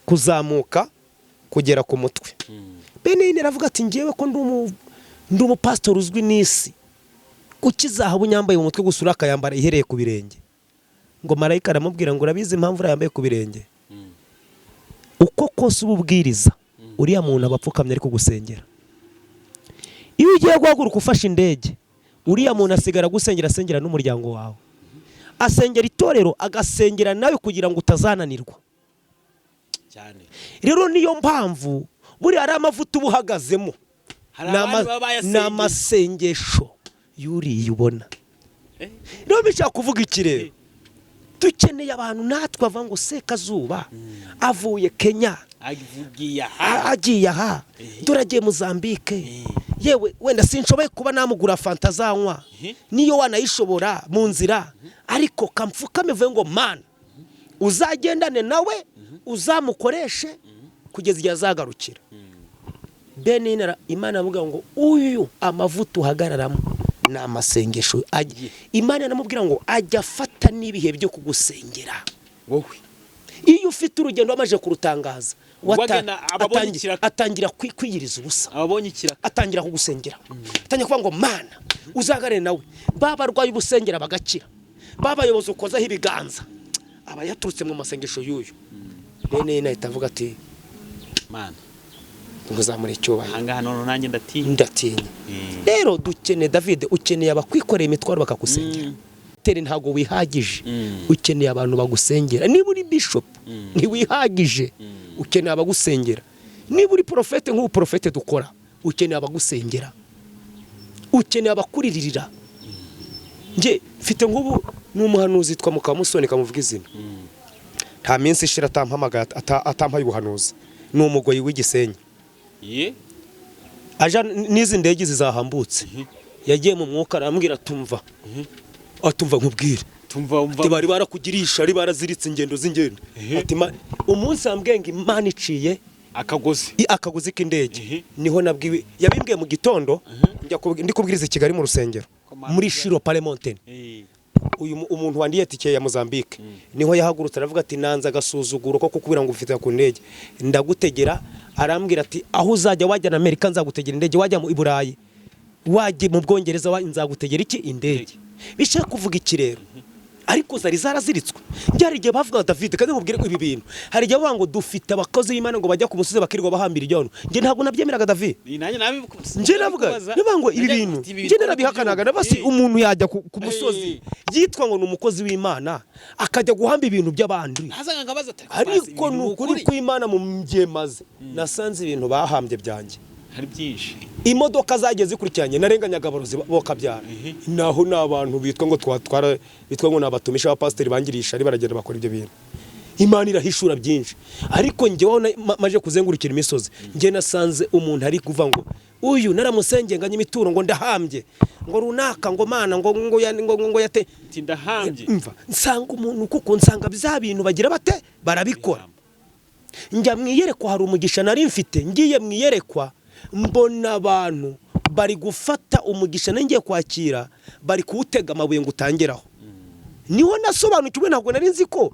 kuzamuka kugera ku mutwe Benini aravuga ati ngewe ko ndi umupastor uzwi n'isi kuki zahabu nyambaye mu mutwe gusura akayambara ihereye ku birenge ngo marayika aramubwira ngo urabizi impamvu yambaye ku birenge uko kose ububwiriza uriya muntu abapfukamye ari kugusengera iyo ugiye guhaguruka ufashe indege uriya muntu asigara gusengera asengera n'umuryango wawe asengera itorero agasengera nawe kugira ngo utazananirwa cyane rero niyo mpamvu buri ari amavuta ubuhagazemo n'amasengesho yuriye ubona rero bishaka kuvuga iki rero dukeneye abantu natwe ava ngo Sekazuba avuye Kenya agiye aha turagiye Mozambique yewe wenda sinshoboye kuba namugura fanta zanywa niyo wanayishobora mu nzira ariko kamfukame vuye ngo man uzagendane nawe uzamukoreshe kugeza igihe azagarukira Benina Imana avuga ngo uyu amavuta uhagararamo na amasengesho Imana namubwira ngo ajya afata nibihe byo kugusengera wowe iyo ufite urugendo wamaje kurutangaza Wagena ababonye ikiraka. atangira kwiyiriza ubusa, ababonye ikiraka atangira kugusengera, atangira kuvuga ngo mana uzagare nawe, babarwaye ubusengera bagakira, babayobozi ukozaho ibiganza, aba yaturutse mu masengesho y'uyu. Nene nahita avuga ati mana nguzamure icyubahiro, ahangaha none nanjye ndatinya. Rero dukeneye David, ukeneye abakwikoreye imitwaro bakagusengera. Tere ntago wihagije, ukeneye abantu bagusengera. Niba uri bishop ntiwihagije, ukeneye abagusengera. Niba uri profete nk'ubu profete dukora, ukeneye abagusengera, ukeneye abakuririra. Nje mfite nk'ubu n'umuhanuzi twa Mukamusoni kamuvuga izina, nta minsi ishira atampamagaye atampaye ubuhanuzi. Ni umugoyi w'igisenyi, aja n'izi ndege zizahambutse, yagiye mu mwuka arambwira tumva, atumva nkubwire, ati bari barakugirisha, ari baraziritse ingendo z'ingendo, ati umunsi ambwiye ngo Imana iciye akagozi k'indege, niho nabwiwe, yabimbwiye mu gitondo, ndi kubwiriza i Kigali mu rusengero muri Shiro Pale Mountain. Uyu umuntu wandiye tike ya Mozambique niho yahagurutse aravuga ati nanza gasuzuguro ko kukubira ngo ufite ku ndege, ndagutegera. Arambwira ati aho uzajya wajya na Amerika nzagutegera indege, wajya mu Burayi, wajye mu Bwongereza nzagutegera iki indege. Bishaka kuvuga iki rero? Ariko zari zaraziritswe. Byari igihe bavuga David, kandi mubwire ibi bintu, hari igihe bavuga ngo dufite abakozi b'Imana ngo bajya ku musozi bakirirwa bahambira ibyono. Nje ntabwo nabyemeraga David, nje navuga niba ngo ibi bintu nje narabihakanaga, nabasi umuntu yajya ku musozi yitwa ngo ni umukozi w'Imana akajya guhamba ibintu by'abandi. Ariko nukuri kw'Imana mu mbyemaze nasanze ibintu bahambye byanjye hari byinshi. Imodoka zageze zikurikiranye narenganyaga abarozi bokabyara, naho n'abantu bitwa ngo twatwara, bitwa ngo nabatumisha abapasiteri bangirisha ari baragenda bakora ibyo bintu. Imana irahishura byinshi, ariko njyewe maje kuzengurukira imisozi, nje nasanze umuntu ari kuva ngo uyu naramusengenganye imituro ngo ndahambye ngo runaka ngo mana ngo yate ndahambye. Mva nsanga umuntu kuko nsanga bya bintu bagira bate barabikora. Njya mwiyerekwa, hari umugisha nari mfite, ngiye mwiyerekwa mbona abantu bari gufata umugisha nangiye kwakira, bari kuwutega amabuye ngo utangeraho. Niho nasobanukiwe, ntabwo nari nzi ko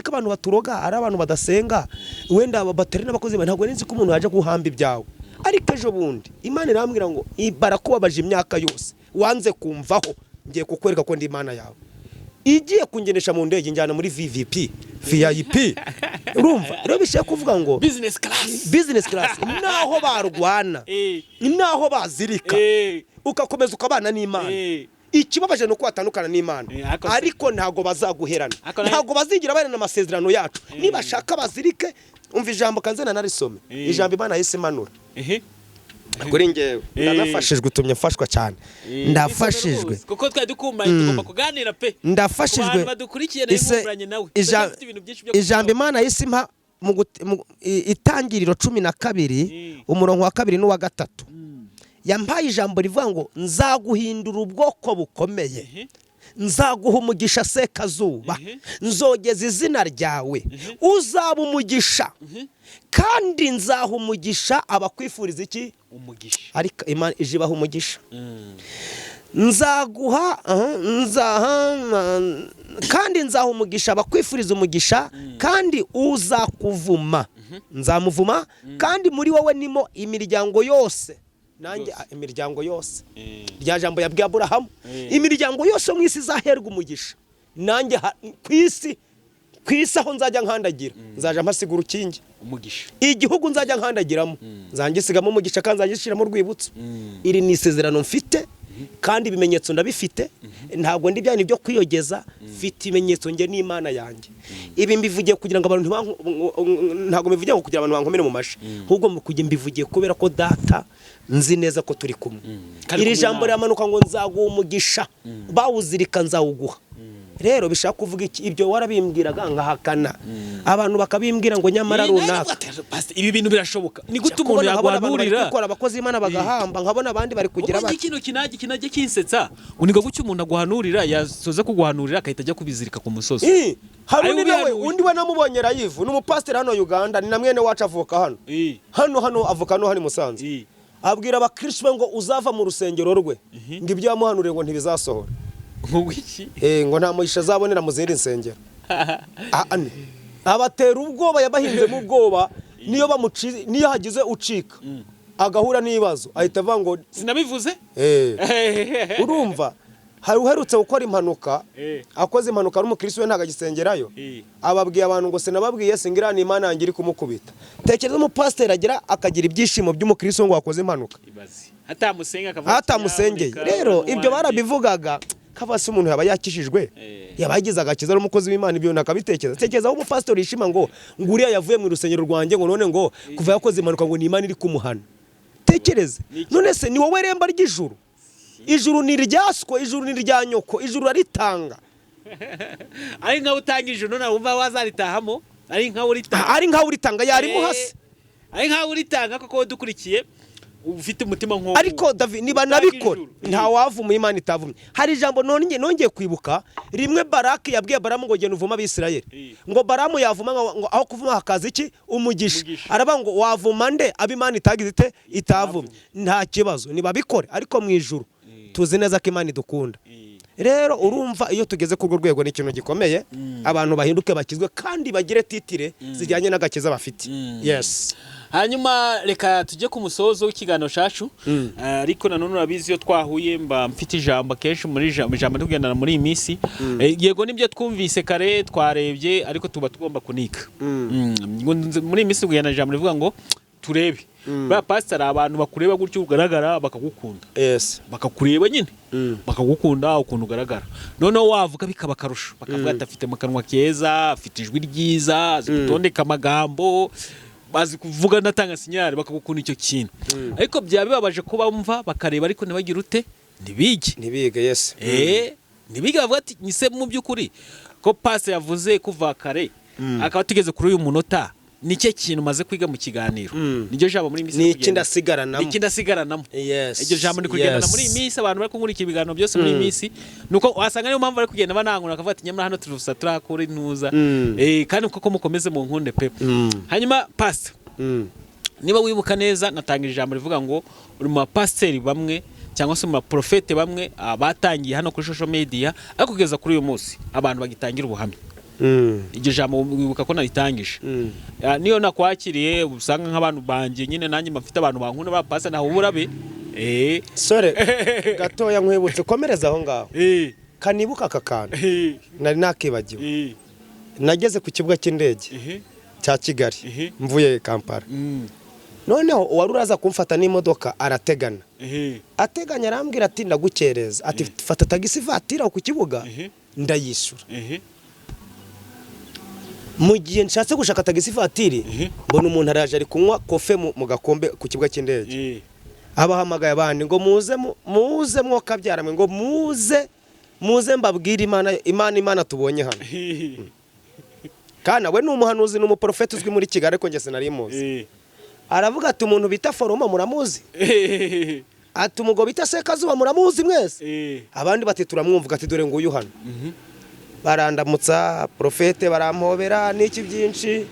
abantu baturoga ari abantu badasenga, wenda batari n'abakozi, ntabwo nari nzi ko umuntu yaje guhamba ibyawe. Ariko ejo bundi Imana irambwira ngo barakubabaje imyaka yose wanze kumvaho, ngiye kukwereka ko ndi Imana yawe. Igiye kungenesha mu ndege njyana muri VIP. Urumva rero bishaka kuvuga ngo business class naho barwana, naho bazirika, ukakomeza ukabana n'Imana. Ikibabaje nuko watandukana n'Imana, ariko ntago bazaguherana, ntago bazigira bari n'amasezerano yacu. Nibashaka bazirike, umva ijambo kanzena narisome, ijambo Imana yise manura. Kuri ngewe ndanafashijwe, utumye mfashwa cyane, ndafashijwe kuko twari dukumanye tugomba kuganira pe, ndafashijwe badukurikiye n'imuranye nawe. Ijambo Imana yisimpa mu itangiriro 12 umurongo wa 2 n'uwa 3, yampaye ijambo rivuga ngo nzaguhindura ubwoko bukomeye, nzaguha umugisha sekazuba, nzogeza izina ryawe, uzaba umugisha, kandi nzaha umugisha abakwifuriza iki umugisha. Ariko Imana ijibaha umugisha. Nzaguha kandi nzaha umugisha abakwifuriza umugisha, kandi uzakuvuma nzamuvuma, kandi muri wowe nimo imiryango yose. Nanjye imiryango yose rya jambo yabwiye Aburahamu, imiryango yose mu isi izaherwa umugisha. Nanjye ku isi aho nzajya nkandagira, nzaja mpasiga urukingi umugisha. Igihugu nzajya nkandagiramo nzangisigamo umugisha, kandi nzangishiramo urwibutso. Iri ni isezerano mfite, kandi ibimenyetso ndabifite. Ntabwo ndi byane byo kwiyogeza, mfite ibimenyetso nge n'Imana yanjye. Ibi mbivugiye kugira ngo abantu ntabwo mbivugiye ngo kugira abantu bankomere mu mashi, ahubwo kujya mbivugiye kubera ko data nzi neza ko turi kumwe. Iri jambo ryamanuka ngo nzaguha umugisha, bawuzirika nzawuguha. Rero bishaka kuvuga iki? Ibyo warabimbwiraga ngahakana, abantu bakabimbwira ngo nyamara runaka. Ibi bintu birashoboka. Ni gute umuntu yagwanurira gukora abakozi Imana bagahamba, nkabona abandi bari kugira bati ikintu kinajye kinsetsa, uniga gucyo umuntu agwanurira, yasoze kugwanurira akahita ajya kubizirika ku musozi. Haruni nawe undi we namubonye Rayivu, n'umupasiteri hano Uganda, ni na mwene wacu avuka hano avuka hano hari Musanze. Abwira abakristo ngo uzava mu rusengero rwe, ngo ibyo yamuhanuriye ngo ntibizasohora. Ngo iki? Ngo nta mugisha azabonera mu zindi nsengero. abatera ubwoba, yabahinzemo ubwoba, niyo hagize ucika agahura n'ibibazo ahita avuga ngo sinabivuze. urumva hari uherutse gukora impanuka, akoze impanuka n'umukristo we ntago agisengerayo, ababwiye abantu ngo sinababwiye singira ni Imana yangira kumukubita. Tekereza umupasiteri agira akagira ibyishimo by'umukristo ngo wakoze impanuka, hatamusengeye. Rero ibyo barabivugaga kavasi umuntu yaba yakishijwe, yabagize agakiza n'umukozi w'Imana, ibyo nakabitekereza. Tekereza aho umupasiteri yishima ngo nguriya yavuye mu rusengero rwanjye ngo none ngo kuva yakoze impanuka ngo ni Imana iri kumuhana. Tekereza none se ni wowe remba ry'ijuru, ijuru ni ryaswo, ijuru ni rya nyoko, ijuru aritanga. Ari nka utanga ijuru none wumva wazaritahamo, ari nka uritanga yarimo hasi, ari nka uritanga koko dukurikiye ufite umutima nko. Ariko David niba nabikora nta wavuma Imana itavumye. Hari ijambo nongeye kwibuka rimwe Baraki yabwiye Baramu ngo genda uvuma Abisirayeli, ngo Baramu yavuma ngo aho kuvuma hakaza iki umugisha, araba ngo wavuma nde Abimana itagize ite itavumye. Nta kibazo nibabikore, ariko mu ijuru tuzi neza ko Imana idukunda. Rero urumva iyo tugeze ku rwego ni ikintu gikomeye, abantu bahinduke bakizwe kandi bagire titire zijyanye n'agakiza bafite. Yes. Hanyuma reka tujye ku musozo w'ikiganiro cyacu, ariko nanone urabizi iyo twahuye mba mfite ijambo kenshi muri ijambo tugendana muri iyi minsi. Yego nibyo twumvise kare twarebye, ariko tuba tugomba kunika. Muri iyi minsi tugendana ijambo rivuga ngo turebe ba pastor abantu bakureba gutyo ugaragara bakagukunda. Yes. Bakakureba nyine bakagukunda ukuntu ugaragara, noneho wavuga bikaba karusho, bakavuga ati afite mu kanwa keza, afite ijwi ryiza, zitondeka amagambo, bazi kuvuga natanga sinyari, bakagukunda icyo kintu. Ariko byabibabaje kuba bumva bakareba ariko ntibagire ute ntibige. Yes. Ntibige bavuga ati nyise mu by'ukuri ko pastor yavuze kuva kare akaba tugeze kuri uyu munota, nicyo kintu maze kwiga mu kiganiro. Niryo jambo muri misi n'ikindasigaranamo. Yes. Iryo jambo ni kugendana muri iyi minsi, abantu bari kunkurikira ibiganiro byose muri iyi minsi, nuko wasanga niyo mpamvu bari kugenda banangura akavuga ati nyamara hano turusa turakora intuza, kandi koko mukomeze mu nkunde pe. Hanyuma pastor, niba wibuka neza natanga ijambo rivuga ngo uri mu pasiteri bamwe cyangwa se mu profete bamwe batangiye hano kuri social media, ariko kugeza kuri uyu munsi abantu bagitangira ubuhamya. Iryo jambo wibuka ko naritangije. Niyo nakwakiriye usanga nk'abantu banje nyine nanjye mfite abantu bankunda ba pastor naho uburabe. Sore gatoya nkwibutse komereza aho ngaho. Kanibuka akakana. Nari nakibagiwe. Nageze ku kibuga cy'indege cya Kigali mvuye Kampala. Noneho wari uraza kumfata n'imodoka arategana. Ateganya arambwira ati ndagukereza, ati fata tagisi vatira ku kibuga ndayishyura. Mu gihe nshatse gushaka tagisi vatiri mbona umuntu araje ari kunywa kofe mu gakombe ku kibuga cy'indege. Abahamagaye abandi ngo muze mwokabyarame ngo muze mbabwire Imana tubonye hano. Kana we ni umuhanuzi n'umuprofeti uzwi muri Kigali, ariko nge sinari muzi. Aravuga ati umuntu bita Foroma muramuzi? Ati umugo bita Sekazuba muramuzi mwese? Abandi bati turamwumva, ati dore nguyu hano. Barandamutsa profete barampobera n'iki byinshi,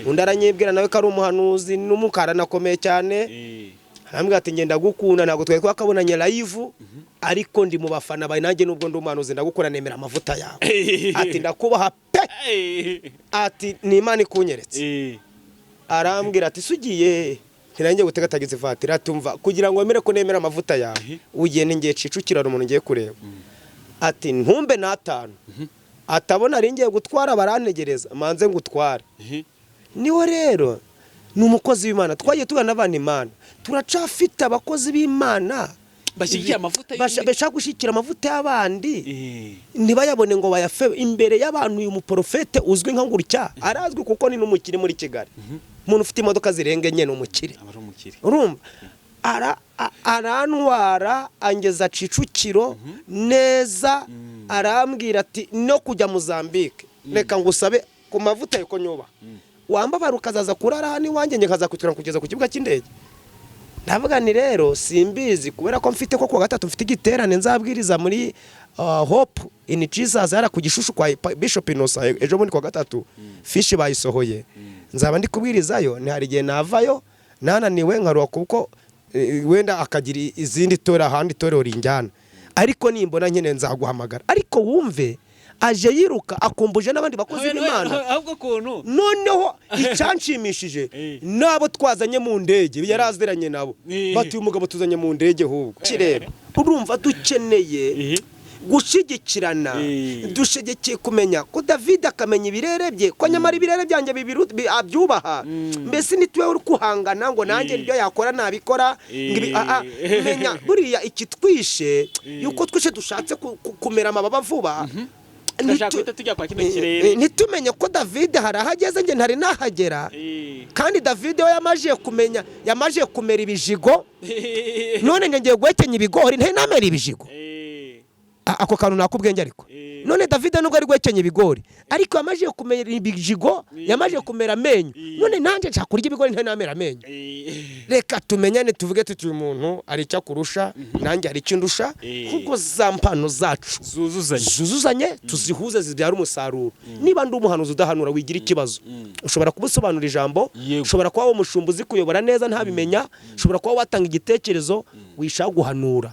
undi aranyibwira nawe ko ari umuhanuzi n'umukara nakomeye cyane. Arambwira ati ngenda gukunda, ntabwo twari twakabonanye live, ariko ndi mu bafana bawe nanjye nubwo ndi umuhanuzi ndagukora nemera amavuta yawe. Ati ndakubaha pe, ati ni Imana ikunyeretse. Arambwira ati sugiye ntirangiye gutega tagisi vatira, tumva kugira ngo wemere ko nemera amavuta yawe ugiye ningiye Kicukiro umuntu ngiye kureba. Ati ntumbe natanu, atabona ari ngiye gutwara barantegereza manze ngutware. Niwe rero ni umukozi w'Imana, twagiye tugana abana Imana, turacafite abakozi b'Imana bashaka gushikira amavuta y'abandi ntibayabone ngo bayafe imbere y'abantu. Uyu muprofete uzwi nka ngurutya arazwi kuko ni n'umukire muri Kigali. Umuntu ufite imodoka zirenga enye n'umukire. Urumva arantwara angeza Kicukiro neza. Arambwira ati no kujya Mozambique reka ngusabe ku mavuta yuko nyoba wambabara ukazaza kurara hano iwanjye nkaza kutura kugeza ku kibuga cy'indege. Ndavuga ni rero simbizi kubera ko mfite ko kuwa gatatu mfite igiterane nzabwiriza muri Hope in Jesus ara ku Gishushu kwa Bishop Innocent ejo muri kuwa gatatu fishi bayisohoye nzaba ndi kubwirizayo. Ni hari gihe navayo nananiwe nkaruha kuko wenda akagira izindi tora handi torero rinjyana, ariko nimbona nyine nzaguhamagara. Ariko wumve aje yiruka akumbuje n'abandi bakozi b'Imana ahubwo kuntu noneho icyanshimishije nabo twazanye mu ndege yaraziranye nabo bati uyu mugabo tuzanye mu ndege hubwo kirero urumva dukeneye gushigikirana dushigikiye kumenya ko David akamenya ibirere bye ko nyamara ibirere byanjye abyubaha mbese nitwe uri kuhangana ngo nanjye ibyo yakora nabikora menya buriya ikitwishe yuko twishe dushatse kumera amababa vuba nitumenye ko David harahageze nge ntari nahagera kandi David we yamaje kumera ibijigo none ngiye guhekenya ibigori ntari namera ibijigo ako kantu nakubwenge ariko none David nubwo ari guhekenya ibigori ariko yamaje kumera ibijigo yamaje kumera amenyo none nanjye nshaka kurya ibigori ntari namera amenyo reka tumenyane tuvuge tuti uyu muntu ari icyo kurusha nanjye ari icyo ndusha kuko za mpano zacu zuzuzanye tuzihuze zibyara umusaruro niba ndi umuhanuzi udahanura wigira ikibazo ushobora kubusobanura ijambo ushobora kuba wo mushumbuzi kuyobora neza ntabimenya ushobora kuba watanga igitekerezo wishaka guhanura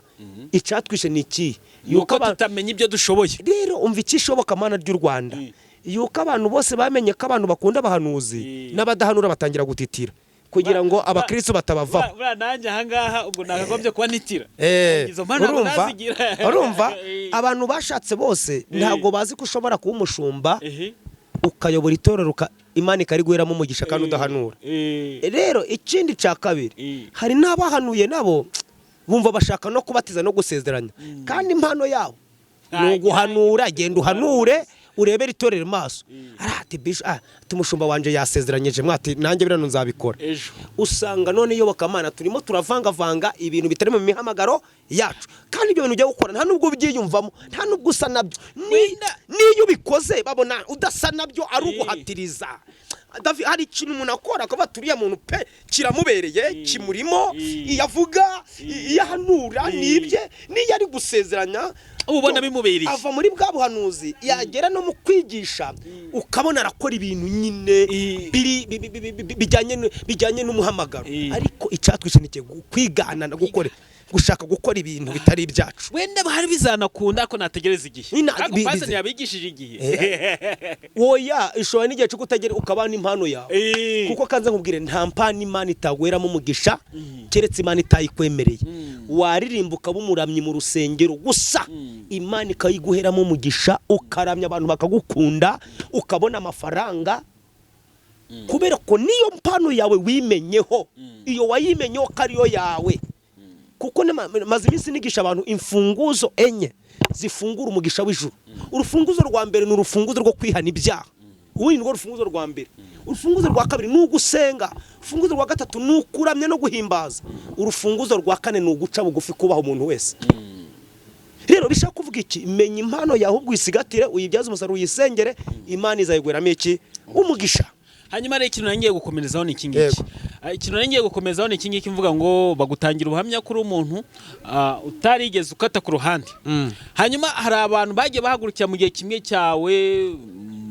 icyatwishe ni iki yuko tutamenya ibyo dushoboye rero umva ikishoboka mana ry'u Rwanda yuko abantu bose bamenye ko abantu bakunda abahanuzi n'abadahanura batangira gutitira kugira ngo abakristo batabavaho nanjye ahangaha ubwo nakagombye kuba nitira urumva abantu bashatse bose ntabwo bazi ko ushobora kuba umushumba ukayobora itorero Imana ikariguheramo umugisha kandi udahanura rero ikindi cya kabiri hari n'abahanuye nabo bumva bashaka no kubatiza no gusezeranya kandi impano yawo ni uguhanura genda uhanure urebera itorero maso tumushumba wanje yasezeranyije mwati nanjye birano nzabikora usanga none yobokamana turimo turavangavanga ibintu bitari mu mihamagaro yacu kandi ibyo bintu ujya gukora nta nubwo byiyumvamo nta nubwo usa nabyo niyo ubikoze babona udasa nabyo ari uguhatiriza David hari ikintu umuntu akora akaba turiya muntu pe kiramubereye kimurimo iyavuga iyahanura nibye niyo ari gusezeranya ubona bimubereye ava muri bwa buhanuzi yagera no mu kwigisha ukabona arakora ibintu nyine bijyanye n'umuhamagaro ariko icyatwishe nike kwigana no gukora gushaka gukora ibintu bitari ibyacu wenda bahari bizanakunda ko nategereza igihe ako pastor yabigishije igihe oya ishobora n'igihe cyo kutagera ukabana impano yawe kuko kanze nkubwire nta mpano Imana itagweramo umugisha keretse Imana itayikwemereye waririmbuka bumuramye mu rusengero gusa Imana ikayiguheramo umugisha ukaramya abantu bakagukunda ukabona amafaranga kubera ko niyo mpano yawe wimenyeho iyo wayimenyeho kariyo yawe kuko maze iminsi nigisha abantu imfunguzo enye zifungura umugisha w'ijuru urufunguzo rwa mbere ni urufunguzo rwo kwihana ibyaha ubu ni rwo rufunguzo rwa mbere urufunguzo rwa kabiri ni ugusenga urufunguzo rwa gatatu ni ukuramya no guhimbaza urufunguzo rwa kane ni uguca bugufi kubaho umuntu wese rero bishaka kuvuga iki menya impano yawe ubwo uyisigatire uyibyaze umusaruro uyisengere Imana izayigweramo iki umugisha hanyuma rero ikintu nangiye gukomerezaho ni iki ngiki ikintu nangiye gukomerezaho ni iki ngiki mvuga ngo bagutangira ubuhamya kuri umuntu utarigeze ukata ku ruhande hanyuma hari abantu bagiye bahagurukira mu gihe kimwe cyawe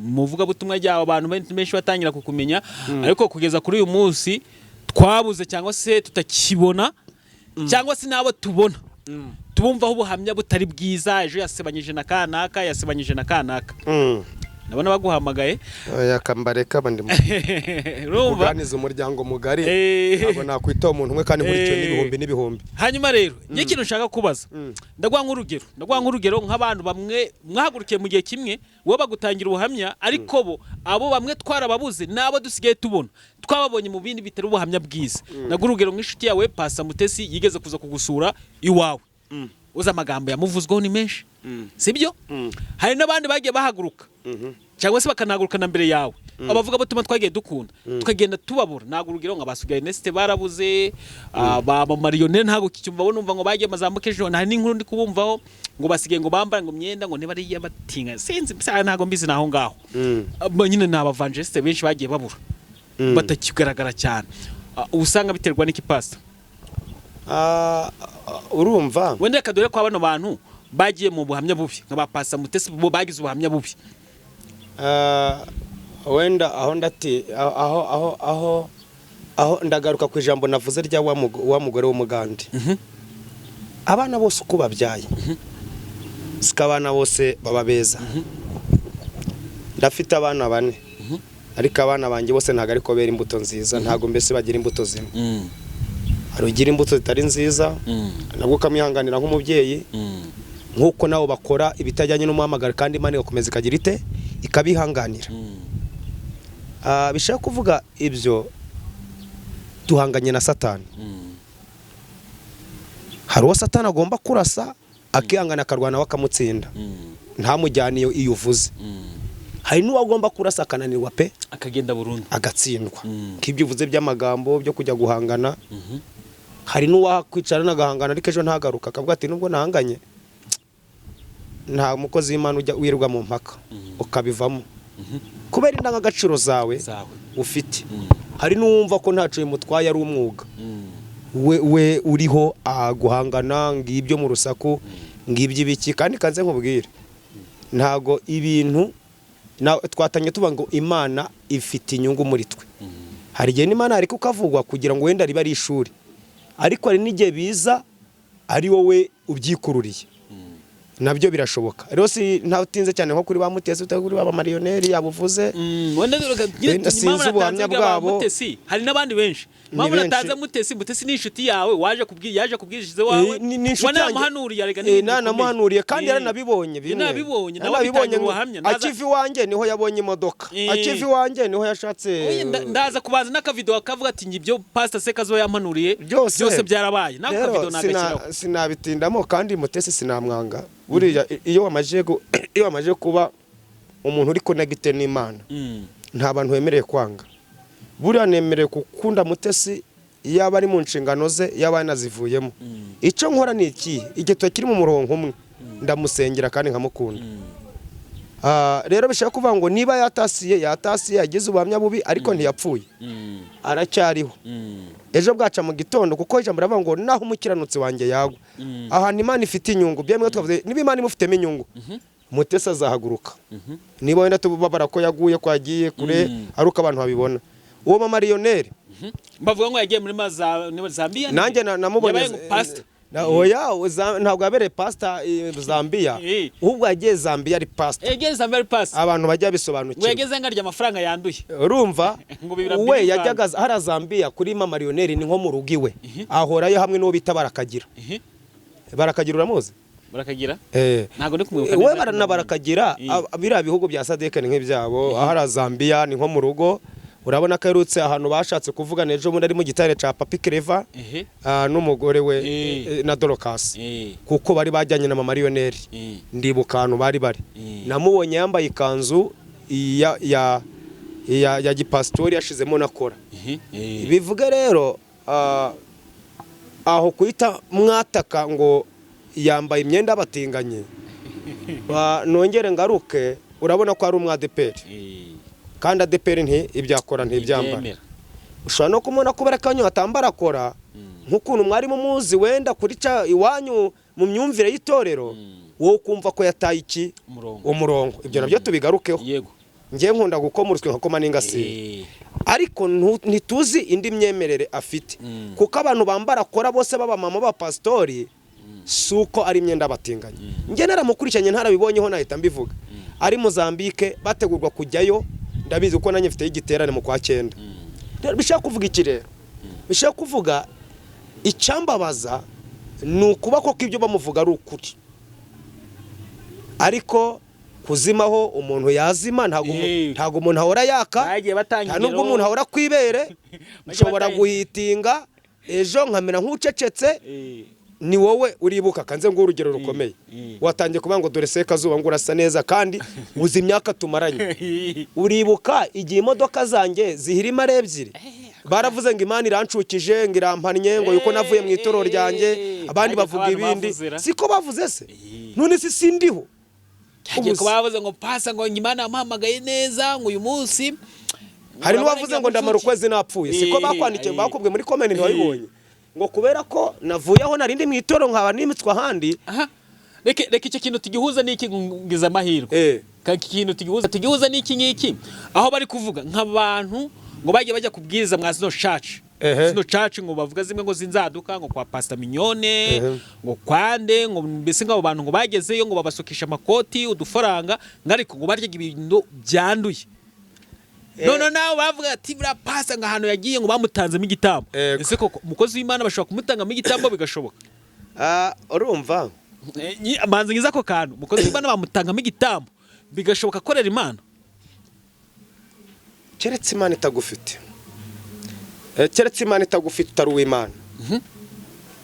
muvuga butumwa ryawe abantu benshi batangira kukumenya ariko kugeza kuri uyu munsi twabuze cyangwa se tutakibona cyangwa se nabo tubona tubumvaho ubuhamya butari bwiza ejo yasebanyije na kanaka nabona baguhamagaye yakambareka bandi kuganiza umuryango mugari abo nakwita umuntu umwe kandi nkurikiye n'ibihumbi hanyuma rero ngiye kintu nshaka kubaza ndagwa nk'urugero nk'abantu bamwe mwahagurukiye mu gihe kimwe wowe bagutangira ubuhamya ariko bo abo bamwe twarababuze nabo dusigaye tubona twababonye mu bindi bitari ubuhamya bwiza nagurugero nk'inshuti yawe Pastor Mutesi yigeze kuza kugusura iwawe uza amagambo yamuvuzweho ni menshi sibyo hari n'abandi bagiye bahaguruka cyangwa se bakanagurukana mbere yawe abavuga batuma twagiye dukunda tukagenda tubabura nagurugero nk'abasugaye Neste barabuze ba Marionne ntago kicyumva bonumva ngo bagiye mazambuke ejo hari n'inkuru ndi kubumvaho ngo basigaye ngo bambara ngo myenda ngo niba ari yabatinga sinzi ntago mbizi naho ngaho nyine n'abavangeliste benshi bagiye babura batakigaragara cyane usanga biterwa n'iki Pastor urumva wenda kadore kwa bano bantu bagiye mu buhamya bubi nk'aba Pastor Mutesi bo bagize ubuhamya bubi wenda aho ndati aho ndagaruka ku ijambo navuze rya wa mugore w'umugande abana bose uko babyaye sikabana bose baba beza ndafite abana 4 ariko abana banjye bose ntago ariko bera imbuto nziza ntago mbese bagira imbuto zimwe hari ugira imbuto zitari nziza nabwo ukamwihanganira nk'umubyeyi nk'uko nabo bakora ibitajyanye n'umuhamagaro kandi Imana igakomeza ikagira ite ikabihanganira. Bishaka kuvuga ibyo duhanganye na Satani. Hari uwo Satani agomba kurasa akihangana akarwana wakamutsinda ntamujyane iyo uvuze. Hari n'uwo agomba kurasa akananirwa pe akagenda burundu agatsindwa k'ibyo uvuze by'amagambo byo kujya guhangana. Hari n'uwa kwicarana agahangana ariko ejo ntagaruka akavuga ati nubwo nahanganye nta mukozi w'Imana ujya wirwa mu mpaka ukabivamo kubera indangagaciro zawe ufite. Hari n'uwumva ko ntaco yimutwaye ari umwuga we uriho guhangana ngibyo mu rusaku ngibyo ibiki kandi kanze nkubwire ntago ibintu twatanye tuba ngo Imana ifite inyungu muri twe. Hari igihe n'Imana ariko ukavugwa kugira ngo wenda riba ari ishuri ariko hari n'igihe biza ari wowe ubyikururiye nabyo birashoboka. Rero si ntatinze cyane nko kuri ba Mutesi utakuri ba marioneri yabuvuze wenda sinzi ubuhamya bwabo. Hari n'abandi benshi mpamvu nataza Mutesi ni inshuti yawe yaje kubwiriza wawe wanamuhanuriye arega nanamuhanuriye kandi yaranabibonye ubuhamya akivi wanjye niho yabonye imodoka akivi wanjye niho yashatse ndaza kubanza n'akavideo akavuga ati ngibyo Pastor Sekazo yampanuriye byose byarabaye nako kavideo nagakiraho sinabitindamo kandi Mutesi sinamwanga. Buriya iyo wamaje kuba umuntu uri connected n'Imana nta bantu wemereye kwanga. Buriya nemereye gukunda Mutesi yaba ari mu nshingano ze yaba yanazivuyemo. Icyo nkora ni iki igihe kiri mu murongo umwe ndamusengera kandi nkamukunda. Rero bishaka kuvuga ngo niba yatasiye yagize ubuhamya bubi ariko ntiyapfuye aracyariho ejo bwaca mu gitondo kuko ijambo ravuga ngo naho umukiranutsi wanjye yagwa ahantu Imana ifite inyungu byemwe twavuze niba Imana imufitemo inyungu Mutesi azahaguruka niba wenda tubabara ko yaguye kwagiye kure aruka abantu babibona. Uwo mama marioneri bavuga ngo yagiye muri Zambia nanjye namubonye oya ntabwo yabereye pastor Zambia ahubwo yagiye Zambia ari pastor abantu bajya bisobanukira wegeze ngarya amafaranga yanduye urumva we yajyaga hari Zambia kuri mama marioneri ni nko mu rugo iwe ahorayo hamwe n'uwo bita barakagira uramuzi ntago ndi kumwibuka we barakagira biriya bihugu bya SADC ni nk'ibyabo hari Zambia ni nko mu rugo. Urabona ko yarutse ahantu bashatse kuvuga nejo muri ari mu gitare ca Papi Clever n'umugore we na Dorcas kuko bari bajyanye na mama marioneri ndibuka ahantu bari namubonye yambaye ikanzu ya gipastori yashizemo nakora. Bivuga rero aho kuita mwataka ngo yambaye imyenda abatinganye nongere ngaruke urabona ko ari umwadeperi kandi adeperi ibyakora ntibyambara. Ushobora no kumubona kubera ko atambara akora nk'ukuntu mwari muzi wenda kurica iwanyu mu myumvire y'Itorero wowe kumva ko yataye iki umurongo. Ibyo nabyo tubigarukeho ngiye nkunda gukomuruswe nkakoma n'ingasi ariko ntituzi indi myemerere afite kuko abantu bambara akora bose baba mama ba pastori suko ari imyenda abatinganye. Nge naramukurikiranye ntarabibonyeho nahita mbivuga ari Mozambique bategurwa kujyayo ndabizi uko nanye mfite igiterane mu kwa 9. Bishaka kuvuga iki rero bishaka kuvuga icyambabaza nukuba ko ibyo bamuvuga ari ukuri ariko kuzimaho umuntu yazima ntago umuntu ahora yaka nta nubwo umuntu ahora kwibere nshobora guhitinga ejo nkamera nk'ucecetse ni wowe uribuka kanze ngo urugero rukomeye watangiye kuvuga ngo dore Sekazuba ngo urasa neza kandi uzi imyaka tumaranye uribuka igihe imodoka zanjye zihirima ari 2 baravuze ngo Imana irancukije ngo irampannye ngo yuko navuye mu itorero ryanjye abandi bavuga ibindi siko bavuze se none si sindiho hagiye kubavuze ngo pasa ngo Imana yampamagaye neza ngo uyu munsi hari n'uwavuze ngo ndamara ukwezi napfuye siko bakwandikiye bakubwe muri comment ntiwabibonye ngo kubera ko navuyeho narindi mu itorero nkaba nimitswa handi reka icyo kintu tugihuza n'iki ngiza amahirwe kintu tugihuza n'iki aho bari kuvuga nk'abantu ngo bajya kubwiriza mwa zino church zino church ngo bavuga zimwe ngo zinzaduka ngo kwa Pastor Mignone ngo kwande ngo mbese ngabo bantu ngo bagezeyo ngo babasokisha amakoti udufaranga ngariko ngo barya ibintu byanduye none nawe bavuga ati bra pasa nga hano yagiye ngo bamutanzemo igitambo ese koko umukozi w'Imana bashobora kumutangamo igitambo bigashoboka urumva manzi ngiza ko kantu umukozi w'Imana bamutangamo igitambo bigashoboka korera Imana keretse Imana itagufite utari uw'Imana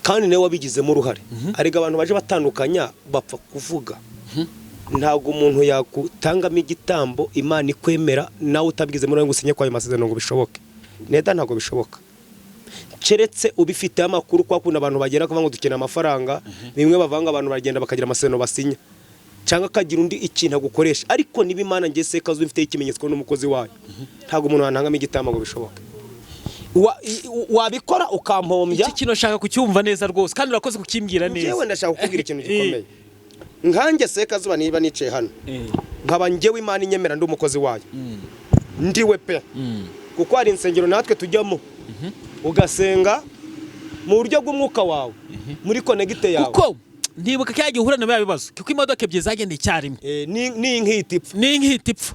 kandi nawe wabigizemo uruhare ariko abantu baje batandukanya bapfa kuvuga ntabwo umuntu yakutangamo igitambo Imana ikwemera nawe utabigizemo uruhare ngo usinye kwa ayo masezerano ngo bishoboke neda ntabwo bishoboka keretse ubifite amakuru kwa kuna abantu bagera kuvuga ngo dukeneye amafaranga bimwe bavanga abantu bagenda bakagira amasezerano basinya cyangwa kagira undi ikintu agukoresha ariko niba Imana ngese kazo ifite ikimenyetso n'umukozi wayo ntabwo umuntu antangamo igitambo ngo bishoboke wabikora ukampombya iki kintu shaka kucyumva neza rwose kandi urakoze kukimbwira neza yewe ndashaka kukubwira ikintu gikomeye nkanjye Sekazuba niba nicaye hano nkaba njyewe Imana inyemera ndi umukozi wayo ndiwe pe kuko hari insengero natwe tujyamo ugasenga mu buryo bw'umwuka wawe muri connecte yawe kuko ndibuka cyagiye uhura na bibazo kuko imodoka ebyiri zagendeye icyarimwe ni nk'itipfu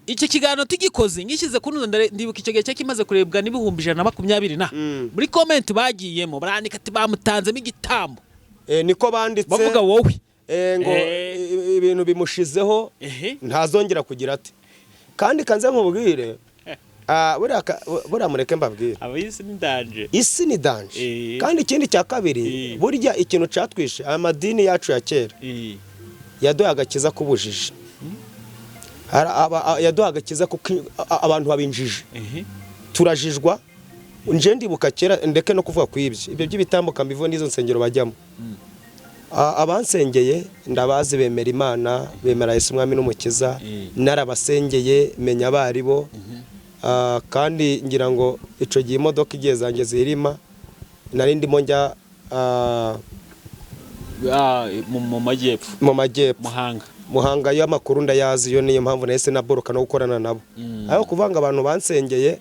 icyo kiganiro tugikoze ngishyize ku ntundo ndibuka icyo gihe kimaze kurebwa n'ibihumbi 120 na muri comment bagiyemo barandika ati bamutanzemo igitambo niko banditse bavuga wowe ngo ibintu bimushizeho ntazongera kugira ati kandi kanze nkubwire buriya mureke mbabwire isi ni danje kandi ikindi cya kabiri burya ikintu catwishe amadini yacu ya kera yaduhaye agakiza k'ubujiji yaduhaye agakiza kuko abantu babinjije turajijwa nje ndibuka kera ndeke no kuvuga ku ibyo by'ibitambuka mbivo n'izo nsengero bajyamo abansengeye ndabazi bemera Imana bemera Yesu Mwami n'Umukiza narabasengeye menya abaribo kandi ngira ngo ico gihe imodoka igiye zanjye zirima nari ndimo njya mu majyepfo Muhanga y'amakuru ndayazi yo niyo mpamvu nahise naboroka no gukorana nabo aho kuvanga abantu bansengeye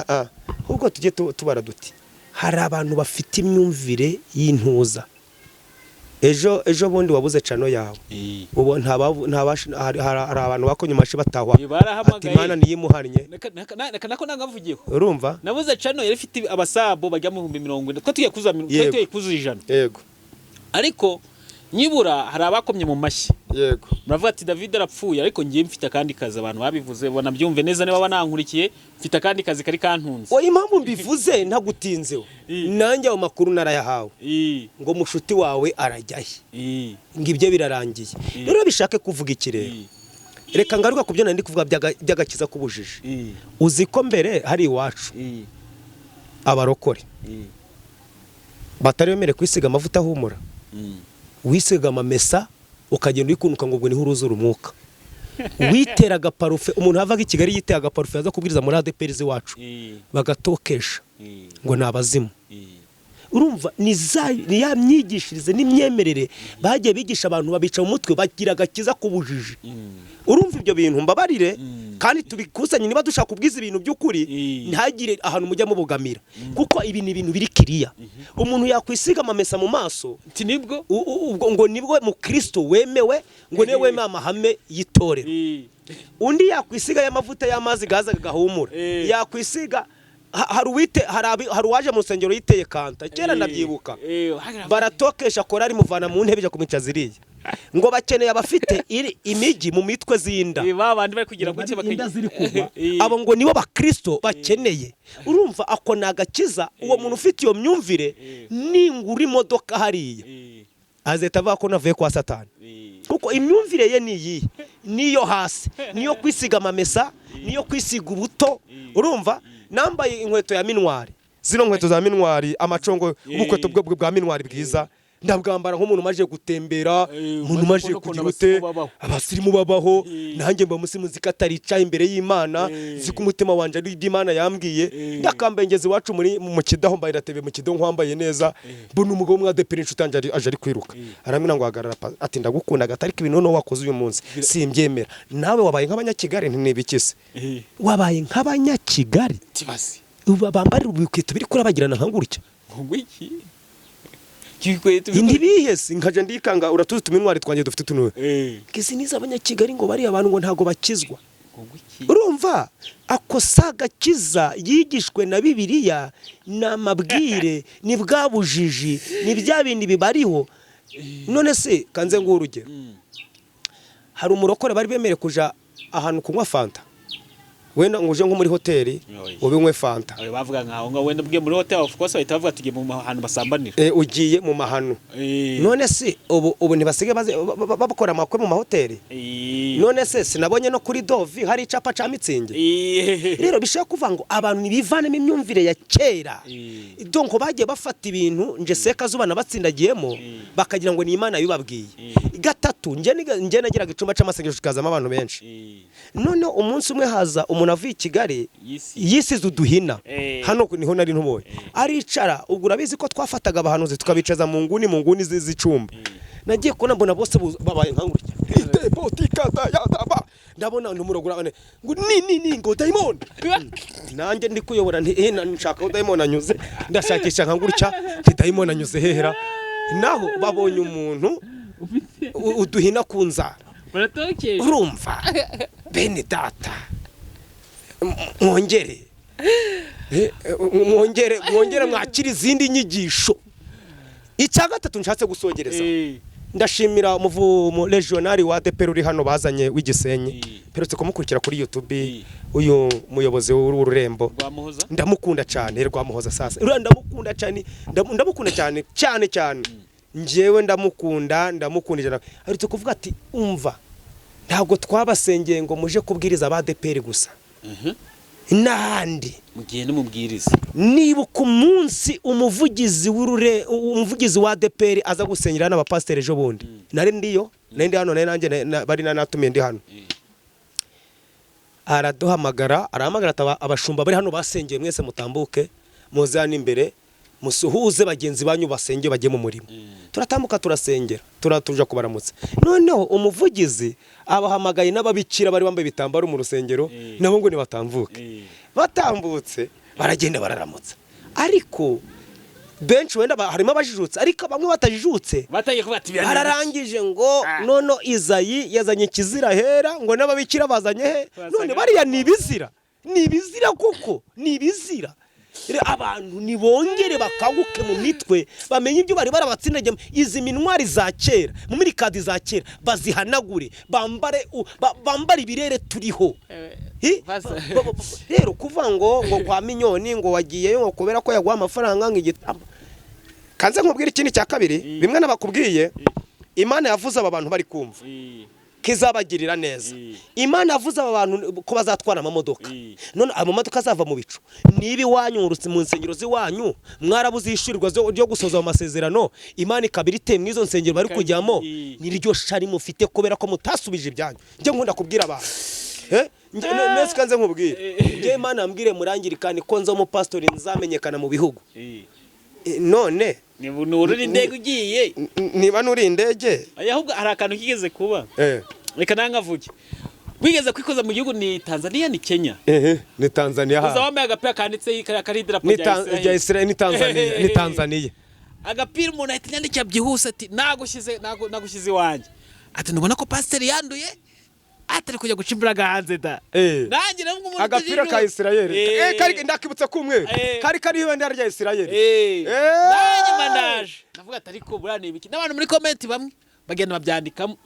ahubwo tujye tubara duti hari abantu bafite imyumvire y'intuza ejo bundi wabuze cano yawe ubo hari abantu bakonye mashi batahwa ati Imana niyimuhannye nako nangavugiyeho urumva nabuze cano yari ifite abasabo bajya mu 140 twa tugiye kuza ijana yego ariko nyibura hari abakomye mu mashyi yego muravuga ati David arapfuye ariko ngiye mfite kandi kazi abantu babivuze bona byumve neza niba banankurikiye mfite kandi kazi kari kantunze oya impamvu mbivuze ntagutinzeho nanjye ayo makuru narayahawe ngo mushuti wawe arajyahe ngibyo birarangiye rero bishake kuvuga ikirere reka ngaruka kubyo nandi kuvuga by'agakiza k'ubujiji uzi ko mbere hari iwacu abarokore batari bemere kwisiga amavuta ahumura wisiga amamesa ukagenda uyikunuka ngo niho uruzura umwuka witeraga parufe umuntu havaga i Kigali yiteraga parufe yaza kubwiriza muri ADPR wacu bagatokesha ngo nabazimu urumva ni ya myigishirize n'imyemerere bagiye bigisha abantu babica mu mutwe bagira agakiza k'ubujiji urumva ibyo bintu mbabarire kandi tubikusanye niba dushaka kubwiza ibintu by'ukuri ntagire ahantu mujya mubugamira kuko ibi ni ibintu biri kiriya umuntu yakwisiga amamesa mu maso nibwo ngo nibwo mu Kristo wemewe ngo niwe wemeye amahame yitorera undi yakwisiga y'amavuta y'amazi gaza gahumura yakwisiga hari uwaje mu rusengero yiteye kanta kera ndabyibuka baratokesha korari muvana mu ntebe ijya kumica ziriya ngo bakeneye abafite imigi mu mitwe zinda babandi bari kugira ngo inda ziri kugwa abo ngo nibo bakristo bakeneye urumva ako nagakiza uwo muntu ufite iyo myumvire ningura imodoka hariya azeta avuga ko navuye kwa Satani kuko imyumvire ye niyi niyo hasi niyo kwisiga amamesa niyo kwisiga ubuto urumva nambaye inkweto ya minwari zino nkweto za minwari amacongo ubukweto bwa minwari bwiza ndabwambara nk'umuntu maje gutembera umuntu maje kugira ute abasirimu babaho nanjye mba musimuzi katarica imbere y'Imana ziko umutima wanje ari Imana yambwiye ndakambengeze iwacu mu kidaho mbaye ratebe mu kidaho nkwambaye neza mbona umugabo umwe adepera inshuti yanjye aje ari kwiruka aramwina ngo hagarara ati ndagukunda gatarika ibintu no wakoze uyu munsi simbyemera nawe wabaye nk'abanyakigali ntibikise wabaye nk'abanyakigali bambarira ubikweto biri kurabagirana nka gutya ngo iki kikweto indibihese nkaje ndikanga uratuzi tuminwari twanjye dufite tunuwe kisi niza abanyakigali ngo bari abantu ngo ntago bakizwa urumva akosa gakiza yigishwe na Bibiliya namabwire ni bwabujiji ni bya bindi bibariho none se kanze ngo urugero hari umurokore bari bemere kuja ahantu kunywa fanta wenda nguje nko muri hoteli ubinywe fanta bavuga nkaho ngo wenda bwiye muri hotel of course bahita bavuga tugiye mu mahano basambanira ugiye mu mahano none se ubu ntibasige bakora amakwe mu mahoteli none se sinabonye no kuri Dovi hari icapa ca Mitsingi rero bishaka kuvuga ngo abantu nibivanemo imyumvire ya kera donc bagiye bafata ibintu nje seka zuba nabatsindagiyemo bakagira ngo ni Imana yubabwiye gatatu nje nagiraga icumba c'amasengesho kazama abantu benshi none umunsi umwe haza umuntu avuye Kigali yisize uduhina hano niho nari ntuboye aricara ubwo urabizi ko twafataga abahanuzi tukabicaza mu nguni z'icumba nagiye kubona mbona bose babaye nkangurya ndabona numurogura ngo ni ngo daimon nanjye ndi kuyobora nshaka daimon anyuze ndashakisha nkangurya daimon anyuze hehera naho babonye umuntu uduhina kunza urumva bene data mwongere mwakira izindi nyigisho icya gatatu nshatse gusogereza ndashimira umuvumo regional wa ADEPR uri hano bazanye w'igisenyi peretse kumukurikira kuri YouTube uyu muyobozi w'ururembo ndamukunda cyane rwamuhoza sasa ndamukunda cyane njyewe ndamukundira ariko kuvuga ati umva ntabwo twabasengeye ngo muje kubwiriza aba ADEPR gusa nandi mugende mubwiriza niba ku munsi umuvugizi wa ADEPR aza gusenyera n'abapasiteri ejo bundi nari ndiyo nandi hano nanjye bari natumiye ndi hano arahamagara abashumba bari hano basengeye mwese mutambuke muzane imbere musuhuze bagenzi banyu basenge bagiye mu murimo turatambuka turasengera turatuja kubaramutsa noneho umuvugizi abahamagaye n'ababikira bari bambaye bitambaro mu rusengero nabo ngo ni batambuke batambutse baragenda bararamutsa ariko benshi wenda harimo abajijutse ariko bamwe batajijutse bataye kuba ati ararangije ngo nono Izayi yazanye kizira hera ngo n'ababikira bazanye he none bariya nibizira kuko nibizira abantu nibongere bakanguke mu mitwe bamenye ibyo bari barabatsindage izi minwari za kera mu mirikadi za kera bazihanagure bambare ibirere turiho rero kuva ngo kwa Minyoni ngo wagiye ngo kubera ko yaguha amafaranga ng'igitabo kanze nkubwira ikindi cya kabiri bimwe nabakubwiye Imana yavuze aba bantu bari kumva kizabagirira neza Imana yavuze aba bantu ko bazatwara amamodoka none amamodoka azava mu bicu nibi wanyurutse mu nsengero ziwanyu mwarabuzishurirwa ryo gusoza amasezerano Imana ikabirite mwizo nsengero bari kujyamo niryo shari mufite kubera ko mutasubije ibyanyu nje nkunda kubwira abantu nese kanze nkubwire nje Imana ambwire murangirikane ko nzo mu pastor nzamenyekana mu bihugu none nuri indege ugiye niba nuri indege ahubwo hari akantu kigeze kuba reka nangavuge wigeze kwikoza mu gihugu ni Tanzania ni Kenya ni Tanzania uza wambaye agapira kanditse karidira ya Israel ni Tanzania agapira umuntu ahita yandikira byihuse ati nagushize wanje ati ndubona ko pastor yanduye atari kujya gucimbiraga hanze da nanjye namwe umuntu agapira ka Israel kari ndakibutse kumwe kari ibendera rya Israel nanjye mandaje navuga atari ko burane ibiki n'abantu muri comment bamwe bagenda babyandikamo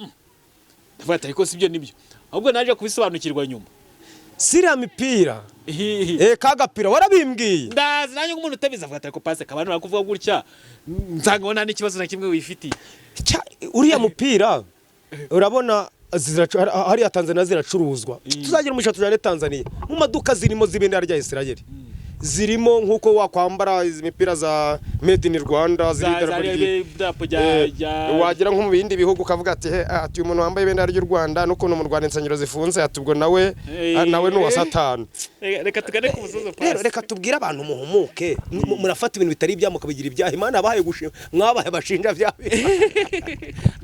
navuga atari ko sibyo nibyo ahubwo naje kubisobanukirwa nyuma sira mipira kagapira warabimbwiye ndazi nanjye umuntu utabiza avuga atari ko passe kabano bakuvuga gutya nzanga wona n'ikibazo na kimwe wifitiye uriya mupira urabona hariya Tanzania ziracuruzwa tuzagira umusha tujane Tanzania mu maduka zirimo zibendera rya Israel zirimo nkuko wakwambara izi mipira za made in Rwanda ziri wagira nko mu bindi bihugu ukavuga ati ati umuntu wambaye ibendera ry'u Rwanda n'ukuntu mu Rwanda insengero zifunze ati ubwo nawe n'uwa Satani. Reka tugane ku musozo pasi. Reka tubwire abantu muhumuke murafata ibintu bitari ibyaha mukabigira ibyaha. Imana abahaye gushima mwabaye bashinja bya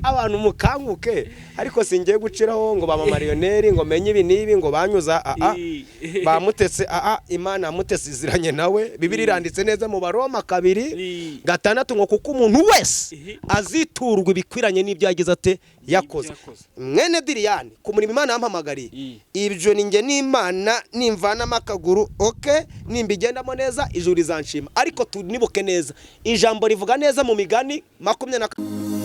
abantu mukanguke ariko singiye guciraho ngo bama marioneri ngo menye ibi nibi ngo banyuza bamutetse Imana yamutetse iziranye nawe. Bibiri iranditse neza mu Baroma 2:6 ngo kuko umuntu wese aziturwa ibikwiranye n'ibyo yagize ate yakoze. Mwene Diriyani ku murimo Imana yampamagariye ibyo ninge n'Imana nimvana makaguru nimbigendamo neza ijuru izanshima. Ariko tunibuke neza ijambo rivuga neza mu Migani 20